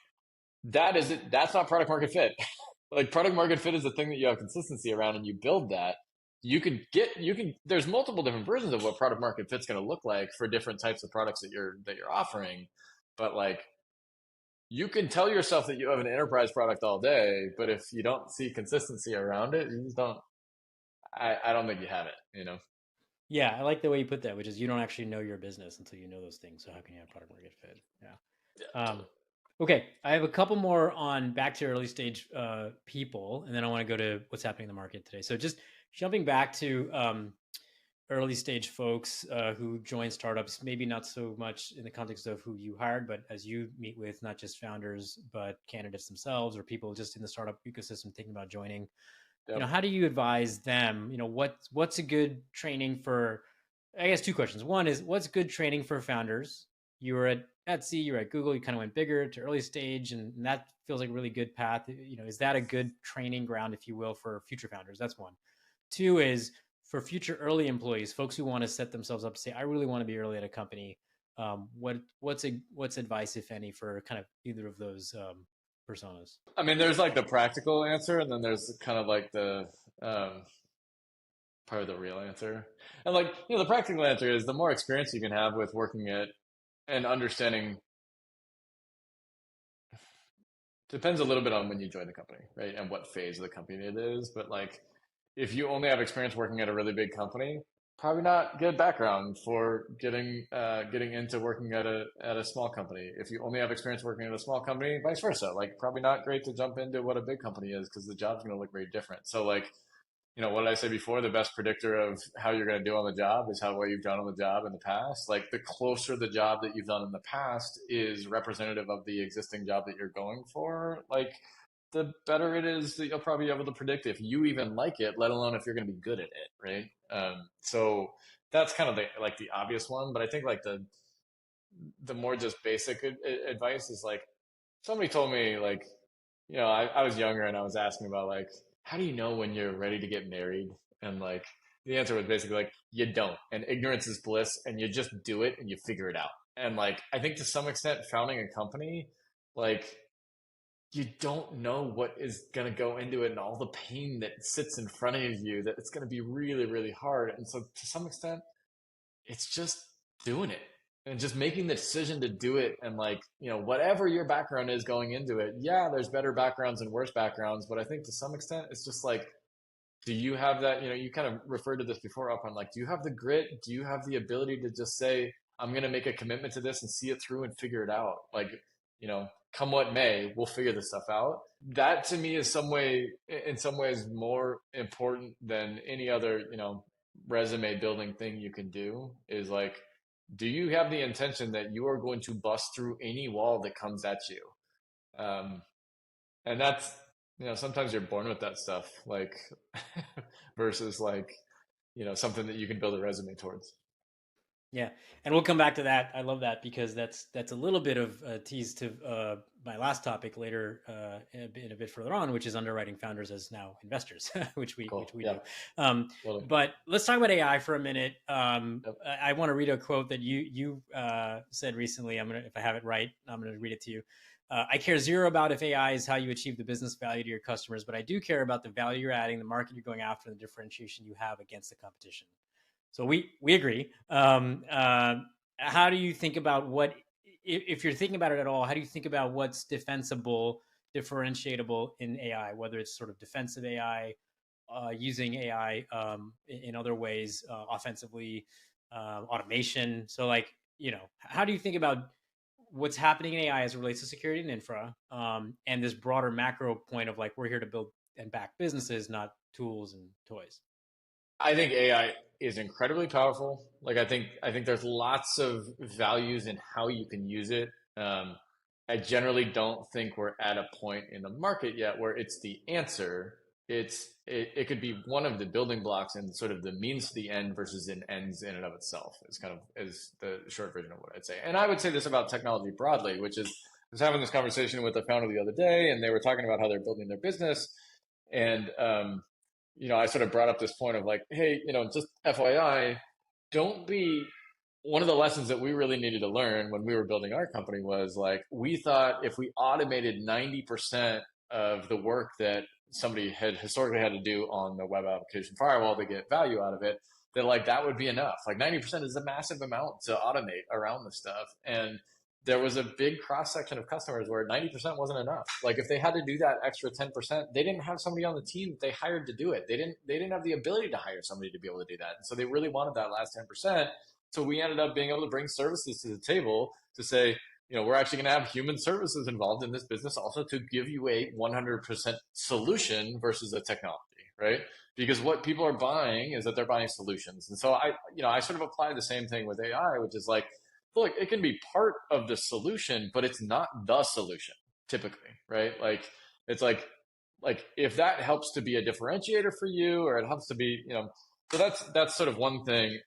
that's not product market fit. Like product market fit is the thing that you have consistency around and you build that. There's multiple different versions of what product market fit's going to look like for different types of products that you're offering. But like you can tell yourself that you have an enterprise product all day, but if you don't see consistency around it, you just don't. I don't think you have it. Yeah, I like the way you put that, which is you don't actually know your business until you know those things. So how can you have product market fit? Yeah. Yeah, totally. Okay, I have a couple more on back to early stage people, and then I want to go to what's happening in the market today. So just jumping back to early stage folks who join startups, maybe not so much in the context of who you hired, but as you meet with not just founders, but candidates themselves or people just in the startup ecosystem thinking about joining. Yep. How do you advise them? What's a good training for? I guess two questions. One is what's good training for founders? You were at Etsy, you were at Google, you kind of went bigger to early stage, and that feels like a really good path. Is that a good training ground, if you will, for future founders? That's one. Two is for future early employees, folks who want to set themselves up to say, I really want to be early at a company. What's advice, if any, for kind of either of those personas? I mean, there's like the practical answer, and then there's kind of like the um, part of the real answer. And like, the practical answer is the more experience you can have with working at and understanding depends a little bit on when you join the company, right? And what phase of the company it is. But like, if you only have experience working at a really big company, probably not good background for getting into working at a small company. If you only have experience working at a small company, vice versa, like probably not great to jump into what a big company is because the job's going to look very different. So like, what did I say before? The best predictor of how you're going to do on the job is how well you've done on the job in the past. Like the closer the job that you've done in the past is representative of the existing job that you're going for, like the better it is that you'll probably be able to predict if you even like it, let alone if you're going to be good at it, right? So that's kind of the obvious one, but I think like the more just basic advice is like somebody told me like I was younger and I was asking about like, how do you know when you're ready to get married? And like, the answer was basically like, you don't. And ignorance is bliss, and you just do it and you figure it out. And like, I think to some extent, founding a company, like, you don't know what is going to go into it and all the pain that sits in front of you, that it's going to be really, really hard. And so to some extent, it's just doing it and just making the decision to do it. And like, whatever your background is going into it, yeah, there's better backgrounds and worse backgrounds, but I think to some extent it's just like, do you have that, you kind of referred to this before up on like, do you have the grit, do you have the ability to just say, I'm going to make a commitment to this and see it through and figure it out, like, come what may, we'll figure this stuff out. That to me is in some ways more important than any other, resume building thing you can do, is like, do you have the intention that you are going to bust through any wall that comes at you? Um, and that's, sometimes you're born with that stuff, like, versus like, something that you can build a resume towards. Yeah, and we'll come back to that. I love that because that's a little bit of a tease to my last topic later, in a bit further on, which is underwriting founders as now investors, which Cool. we Yeah. do. Um, Totally. but let's talk about AI for a minute. Yep. I want to read a quote that you said recently. If I have it right, I'm gonna read it to you. I care zero about if AI is how you achieve the business value to your customers, but I do care about the value you're adding, the market you're going after, and the differentiation you have against the competition. So we agree. How do you think about if you're thinking about it at all? How do you think about what's defensible, differentiable in AI? Whether it's sort of defensive AI, using AI in other ways, offensively, automation. So like how do you think about what's happening in AI as it relates to security and infra, and this broader macro point of like we're here to build and back businesses, not tools and toys. I think AI is incredibly powerful. Like, I think there's lots of values in how you can use it. I generally don't think we're at a point in the market yet where it's the answer. It could be one of the building blocks and sort of the means to the end versus an ends in and of itself, is kind of is the short version of what I'd say. And I would say this about technology broadly, which is, I was having this conversation with a founder the other day, and they were talking about how they're building their business. And I sort of brought up this point of like, hey, just FYI, don't be one of the lessons that we really needed to learn when we were building our company was like, we thought if we automated 90% of the work that somebody had historically had to do on the web application firewall to get value out of it, that like that would be enough. Like 90% is a massive amount to automate around the stuff. And there was a big cross section of customers where 90% wasn't enough. Like if they had to do that extra 10%, they didn't have somebody on the team that they hired to do it. They didn't have the ability to hire somebody to be able to do that. And so they really wanted that last 10%. So we ended up being able to bring services to the table to say, we're actually going to have human services involved in this business also to give you a 100% solution versus a technology, right? Because what people are buying is that they're buying solutions. And so I sort of apply the same thing with AI, which is like, look, it can be part of the solution, but it's not the solution typically, right? Like it's like if that helps to be a differentiator for you, or it helps to be, so that's sort of one thing.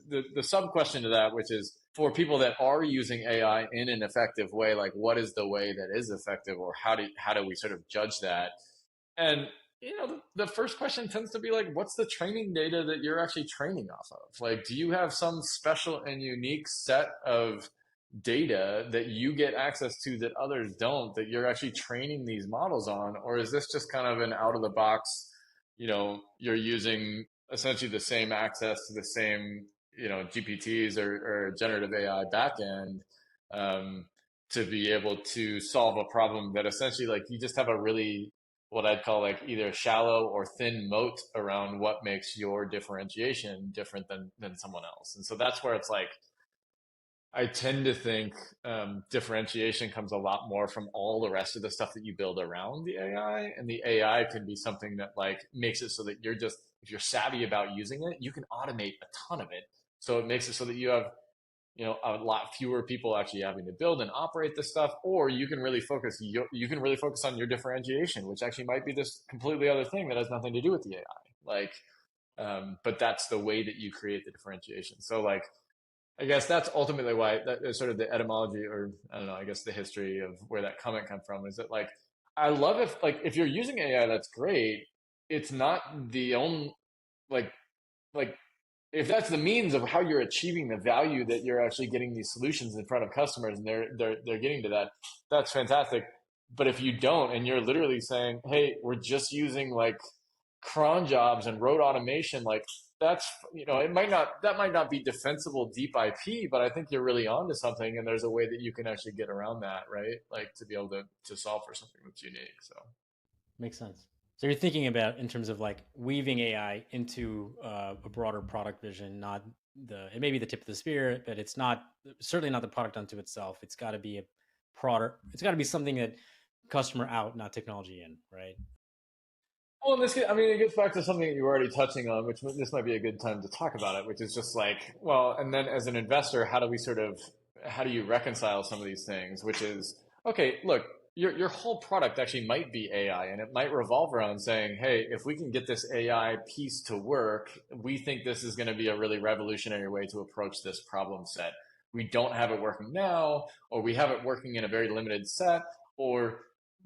The sub question to that, which is for people that are using AI in an effective way, like what is the way that is effective, or how do we sort of judge that? And the first question tends to be like, what's the training data that you're actually training off of? Like, do you have some special and unique set of data that you get access to that others don't, that you're actually training these models on? Or is this just kind of an out of the box, you're using essentially the same access to the same, GPTs or generative AI backend, um, to be able to solve a problem that essentially like you just have a really, what I'd call like either shallow or thin moat around what makes your differentiation different than someone else. And so that's where it's like, I tend to think differentiation comes a lot more from all the rest of the stuff that you build around the AI, and the AI can be something that like makes it so that you're just, if you're savvy about using it, you can automate a ton of it. So it makes it so that you have, a lot fewer people actually having to build and operate this stuff, or you can really focus, you can really focus on your differentiation, which actually might be this completely other thing that has nothing to do with the AI. Like, but that's the way that you create the differentiation. So like, I guess that's ultimately why that is sort of the etymology, or I don't know, I guess the history of where that comment come from, is that like, I love if you're using AI, that's great. It's not the only, like, like if that's the means of how you're achieving the value that you're actually getting these solutions in front of customers and they're getting to that, that's fantastic. But if you don't, and you're literally saying, hey, we're just using like cron jobs and road automation, like that's, that might not be defensible deep IP, but I think you're really onto something, and there's a way that you can actually get around that, right? Like to be able to solve for something that's unique. So Makes sense. So you're thinking about in terms of like weaving AI into a broader product vision, not it may be the tip of the spear, but it's not, certainly not the product unto itself. It's got to be a product. It's got to be something that customer out, not technology in, right? well, I mean, it gets back to something that you were already touching on, which this might be a good time to talk about it, which is just like, well, and then as an investor, how do you reconcile some of these things? Which is, okay, look, your whole product actually might be AI, and it might revolve around saying, hey, if we can get this AI piece to work, we think this is going to be a really revolutionary way to approach this problem set. We don't have it working now, or we have it working in a very limited set, or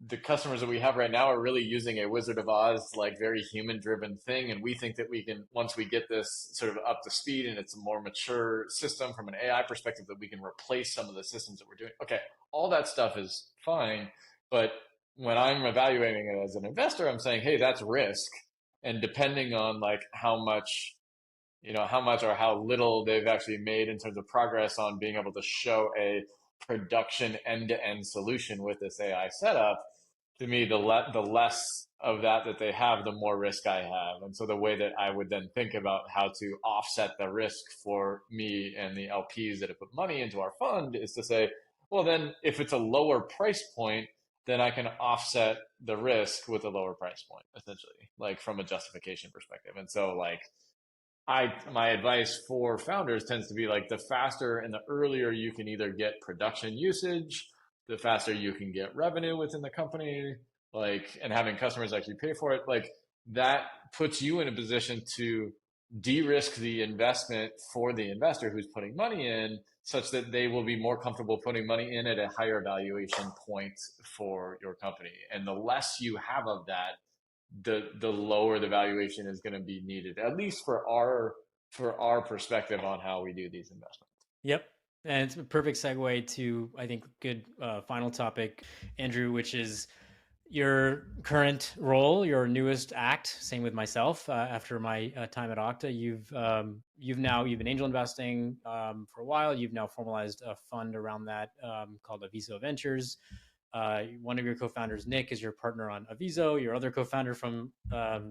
the customers that we have right now are really using a Wizard of Oz, like very human driven thing. And we think that we can, once we get this sort of up to speed and it's a more mature system from an AI perspective, that we can replace some of the systems that we're doing. Okay, all that stuff is fine. But when I'm evaluating it as an investor, I'm saying, hey, that's risk. And depending on like how much or how little they've actually made in terms of progress on being able to show a production end-to-end solution with this AI setup, to me, the less of that they have, the more risk I have. And so the way that I would then think about how to offset the risk for me and the LPs that have put money into our fund is to say, well, then if it's a lower price point, then I can offset the risk with a lower price point, essentially, like from a justification perspective. And so like my advice for founders tends to be like, the faster and the earlier you can either get production usage, the faster you can get revenue within the company, like, and having customers actually pay for it, like that puts you in a position to de-risk the investment for the investor who's putting money in, such that they will be more comfortable putting money in at a higher valuation point for your company. And the less you have of that, the lower the valuation is going to be needed, at least for our perspective on how we do these investments. Yep. And it's a perfect segue to, I think, good final topic, Andrew, which is your current role, your newest act. Same with myself. After my time at Okta, you've been angel investing for a while. You've now formalized a fund around that called Aviso Ventures. One of your co-founders, Nick, is your partner on Aviso. Your other co-founder from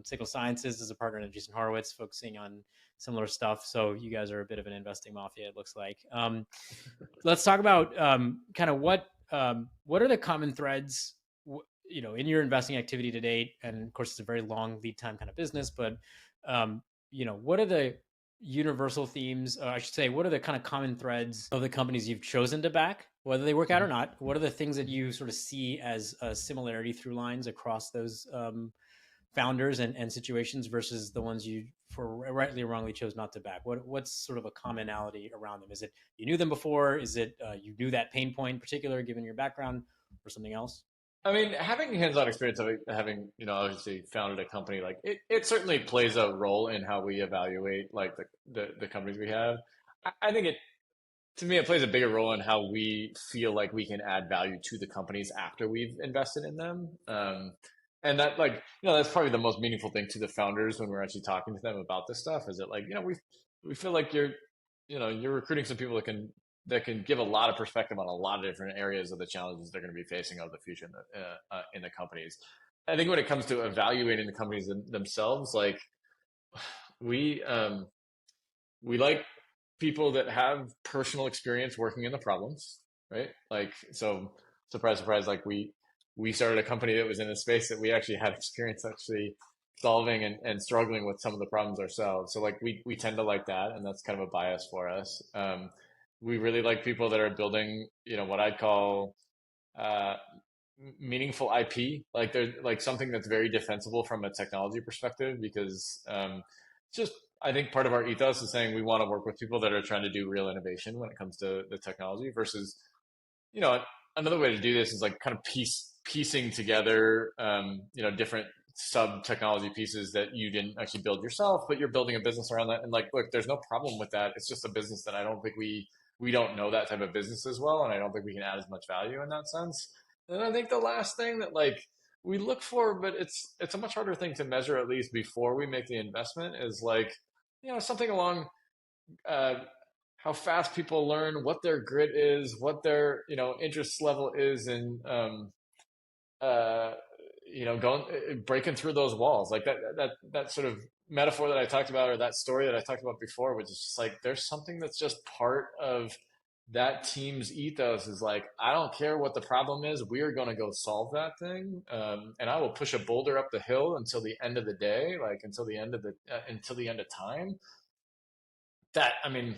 Signal Sciences is a partner in Jason Horowitz, focusing on similar stuff. So you guys are a bit of an investing mafia, it looks like. Let's talk about kind of what are the common threads, in your investing activity to date. And of course, it's a very long lead time kind of business, but what are the universal themes, or I should say, what are the kind of common threads of the companies you've chosen to back, whether they work out or not? What are the things that you sort of see as a similarity through lines across those founders and situations versus the ones you, for rightly or wrongly, chose not to back? What's sort of a commonality around them? Is it you knew them before? Is it you knew that pain point in particular given your background, or something else? I mean, having hands-on experience of having, obviously founded a company, like it certainly plays a role in how we evaluate like the companies we have. I think it, to me, it plays a bigger role in how we feel like we can add value to the companies after we've invested in them. And that, like, that's probably the most meaningful thing to the founders when we're actually talking to them about this stuff, is that, like, we feel like you're recruiting some people that can give a lot of perspective on a lot of different areas of the challenges they're going to be facing of the future in the companies. I think when it comes to evaluating the companies themselves, like, we we like people that have personal experience working in the problems, right? Like, so surprise, surprise, like we started a company that was in a space that we actually had experience actually solving and struggling with some of the problems ourselves. So like we tend to like that, and that's kind of a bias for us. We really like people that are building, what I'd call uh, meaningful IP. Like there's like something that's very defensible from a technology perspective, because it's just, I think part of our ethos is saying we want to work with people that are trying to do real innovation when it comes to the technology versus, you know, another way to do this is like kind of piecing together, different sub technology pieces that you didn't actually build yourself, but you're building a business around that. And like, look, there's no problem with that. It's just a business that I don't think we don't know that type of business as well, and I don't think we can add as much value in that sense. And I think the last thing that like we look for, but it's a much harder thing to measure at least before we make the investment, is like, something along uh, how fast people learn, what their grit is, what their interest level is, and uh, going breaking through those walls, like that sort of metaphor that I talked about, or that story that I talked about before, which is just like there's something that's just part of that team's ethos, is like, I don't care what the problem is, we are going to go solve that thing, and I will push a boulder up the hill until the end of the day, like until the end of time. That, I mean,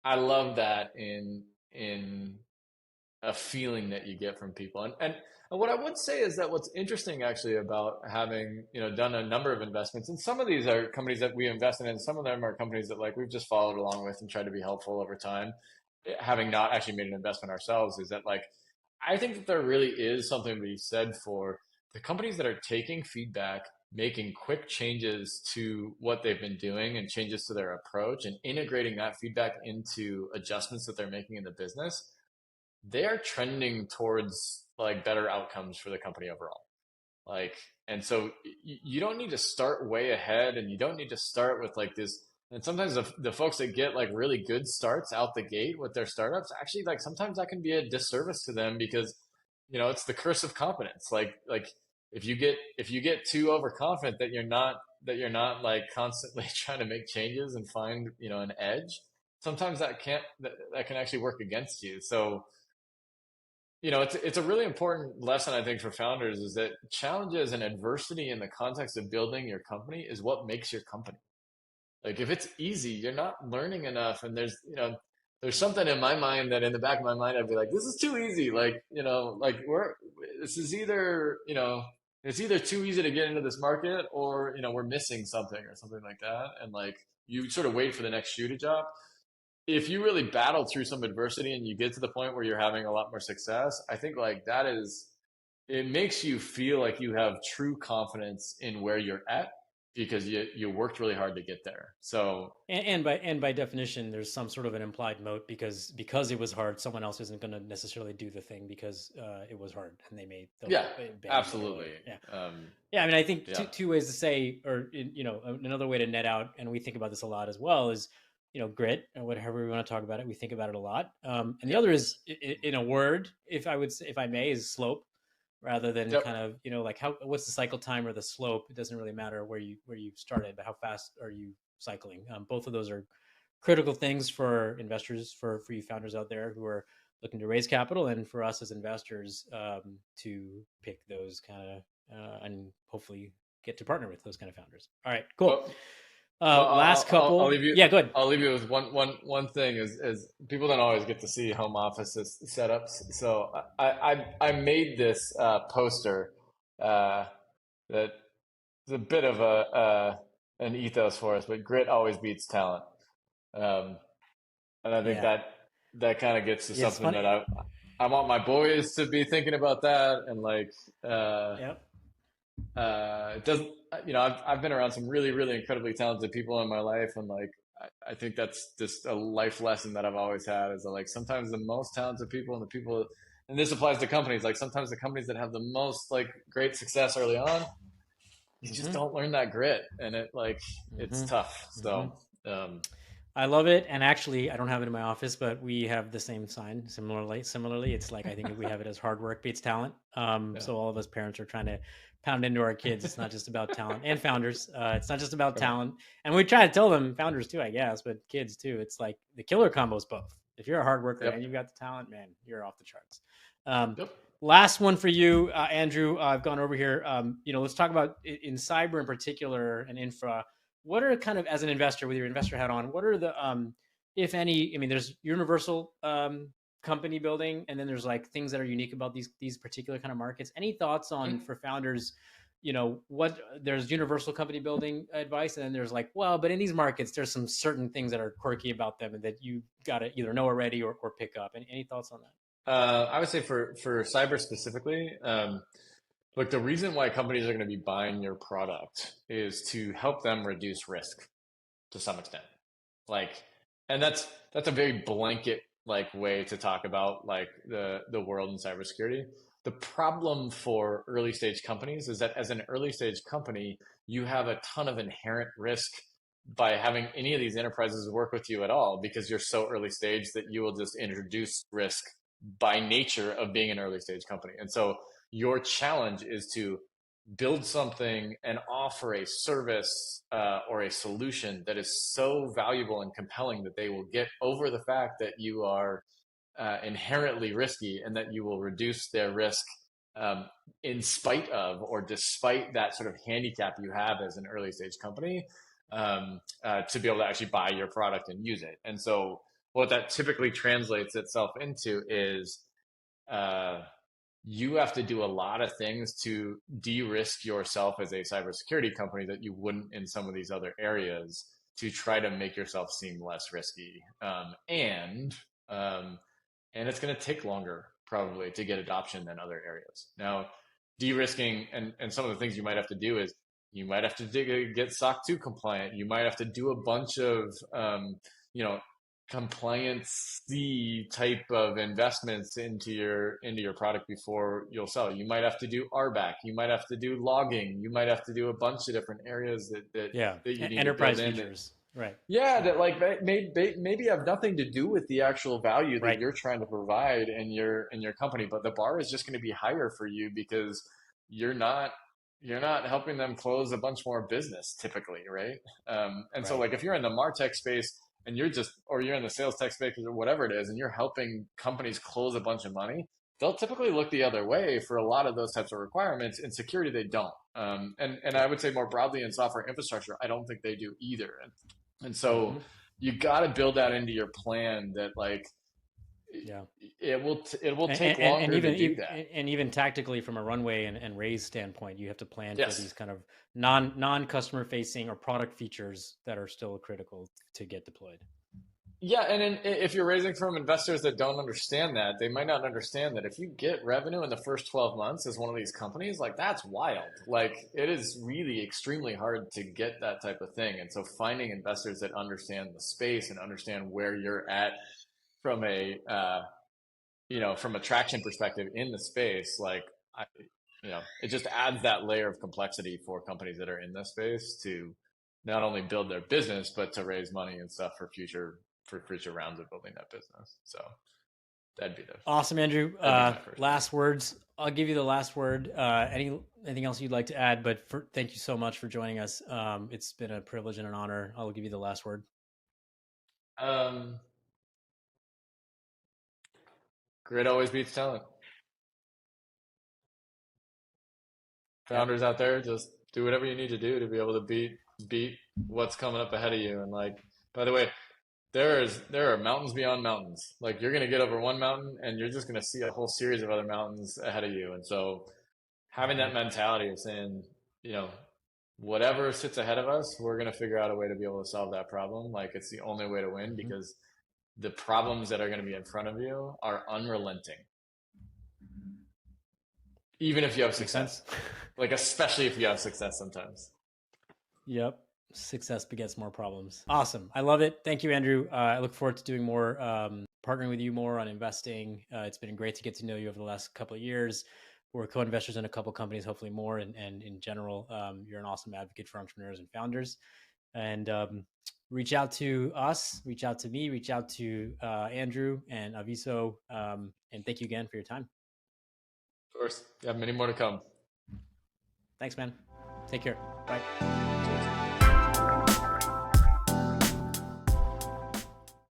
I love that in a feeling that you get from people. And what I would say is that what's interesting actually about having, done a number of investments, and some of these are companies that we invested in, some of them are companies that like we've just followed along with and tried to be helpful over time, having not actually made an investment ourselves, is that like I think that there really is something to be said for the companies that are taking feedback, making quick changes to what they've been doing and changes to their approach, and integrating that feedback into adjustments that they're making in the business. They are trending towards like better outcomes for the company overall. Like, and so you don't need to start way ahead, and you don't need to start with like this. And sometimes the folks that get like really good starts out the gate with their startups, actually, like sometimes that can be a disservice to them, because it's the curse of competence. Like if you get too overconfident that you're not like constantly trying to make changes and find an edge, sometimes that can actually work against you. So it's a really important lesson, I think, for founders, is that challenges and adversity in the context of building your company is what makes your company. Like if it's easy, you're not learning enough, and there's something in my mind that in the back of my mind I'd be like, this is too easy. Like like this is either it's either too easy to get into this market, or we're missing something or something like that, and like you sort of wait for the next shoe to drop. If you really battle through some adversity and you get to the point where you're having a lot more success, I think like it makes you feel like you have true confidence in where you're at, because you worked really hard to get there. So And by definition, there's some sort of an implied moat, because it was hard. Someone else isn't going to necessarily do the thing because it was hard, and they'll yeah, bang the other way. absolutely. Yeah, Um, yeah. I mean, I think yeah. two ways to say, or another way to net out, and we think about this a lot as well, is grit or whatever we want to talk about it. We think about it a lot. And the Yep. other is, in a word, if I would say, if I may, is slope, rather than Yep. kind of, like what's the cycle time or the slope. It doesn't really matter where you started, but how fast are you cycling. Both of those are critical things for investors, for you founders out there who are looking to raise capital, and for us as investors, to pick those kind of, and hopefully get to partner with those kind of founders. All right, cool. Well, well, Last I'll couple. leave you. Yeah, good. I'll leave you with one thing is people don't always get to see home offices setups. So I made this poster uh, that is a bit of a an ethos for us, but grit always beats talent. Um, and I think Yeah, that kind of gets to it's something that funny. I want my boys to be thinking about that and like uh, Yep. it doesn't, I've been around some really, really incredibly talented people in my life. And like, I think that's just a life lesson that I've always had is that like sometimes the most talented people and the people, and this applies to companies, like sometimes the companies that have the most like great success early on, you just Mm-hmm. don't learn that grit and it's Mm-hmm. tough. Mm-hmm. So, um, I love it, and actually, I don't have it in my office, but we have the same sign. Similarly, it's like I think we have it as hard work beats talent. yeah. So all of us parents are trying to pound into our kids. It's not just about talent, and founders. It's not just about Right. talent, and we try to tell them, founders too, I guess, but kids too. It's like the killer combo is both. If you're a hard worker and Yep. you've got the talent, man, you're off the charts. Um, Yep. Last one for you, Andrew. I've gone over here. Let's talk about in cyber in particular and infra. What are kind of, as an investor with your investor hat on, what are the, if any, I mean, there's universal company building, and then there's like things that are unique about these particular kind of markets. Any thoughts on, Mm. for founders, what there's universal company building advice, and then there's like, well, but in these markets, there's some certain things that are quirky about them and that you got to either know already or pick up. Any thoughts on that? I would say for cyber specifically, look, the reason why companies are going to be buying your product is to help them reduce risk to some extent. Like, and that's a very blanket like way to talk about like the world in cybersecurity. The problem for early stage companies is that as an early stage company, you have a ton of inherent risk by having any of these enterprises work with you at all because you're so early stage that you will just introduce risk by nature of being an early stage company. And so your challenge is to build something and offer a service or a solution that is so valuable and compelling that they will get over the fact that you are inherently risky and that you will reduce their risk um, in spite of or despite that sort of handicap you have as an early stage company to be able to actually buy your product and use it. And so, what that typically translates itself into is uh, you have to do a lot of things to de-risk yourself as a cybersecurity company that you wouldn't in some of these other areas to try to make yourself seem less risky. Um, and it's going to take longer probably to get adoption than other areas. Now, de-risking and some of the things you might have to do is you might have to get SOC 2 compliant. You might have to do a bunch of, you know, compliance type of investments into your product before you'll sell. You might have to do RBAC. You might have to do logging. You might have to do a bunch of different areas Yeah, that you need to build enterprise in that features, right? yeah, that like maybe have nothing to do with the actual value that Right. you're trying to provide in your company, but the bar is just going to be higher for you because you're not you're not helping them close a bunch more business typically, right? And so Right. like if you're in the Martech space and you're just or you're in the sales tech space or whatever it is, and you're helping companies close a bunch of money, they'll typically look the other way for a lot of those types of requirements. In security, they don't. And I Yeah. would say more broadly in software infrastructure, I don't think they do either. And so Mm-hmm. you got to build that into your plan that like Yeah. it will take And longer to even do that. and even tactically from a runway and raise standpoint, you have to plan for Yes. these kind of non customer facing or product features that are still critical to get deployed. Yeah, and if you're raising from investors that don't understand that, they might not understand that if you get revenue in the first 12 months as one of these companies, like that's wild. Like it is really extremely hard to get that type of thing. And so finding investors that understand the space and understand where you're at from a from a traction perspective in the space, like I, it just adds that layer of complexity for companies that are in this space to not only build their business, but to raise money and stuff for future rounds of building that business. So that'd be the Awesome, Andrew. that'd be my first one. Last words. I'll give you the last word. Anything else you'd like to add? But thank you so much for joining us. It's been a privilege and an honor. I'll give you the last word. Um, Grit always beats talent. Yep. Founders out there, just do whatever you need to do to be able to beat what's coming up ahead of you. And like, by the way, there are mountains beyond mountains. Like you're gonna get over one mountain and you're just gonna see a whole series of other mountains ahead of you. And so having Mm-hmm. that mentality of saying, you know, whatever sits ahead of us, we're gonna figure out a way to be able to solve that problem. Like it's the only way to win Mm-hmm. because the problems that are gonna be in front of you are unrelenting. Even if you have Makes success. sense. Like especially if you have success sometimes. Yep. Success begets more problems. Awesome. I love it. Thank you, Andrew. I look forward to doing more, partnering with you more on investing. It's been great to get to know you over the last couple of years. We're co-investors in a couple of companies, hopefully more. And in general, you're an awesome advocate for entrepreneurs and founders. And reach out to us, reach out to me, reach out to Andrew and Aviso. And thank you again for your time. Of course, you have many more to come. Thanks, man. Take care. Bye.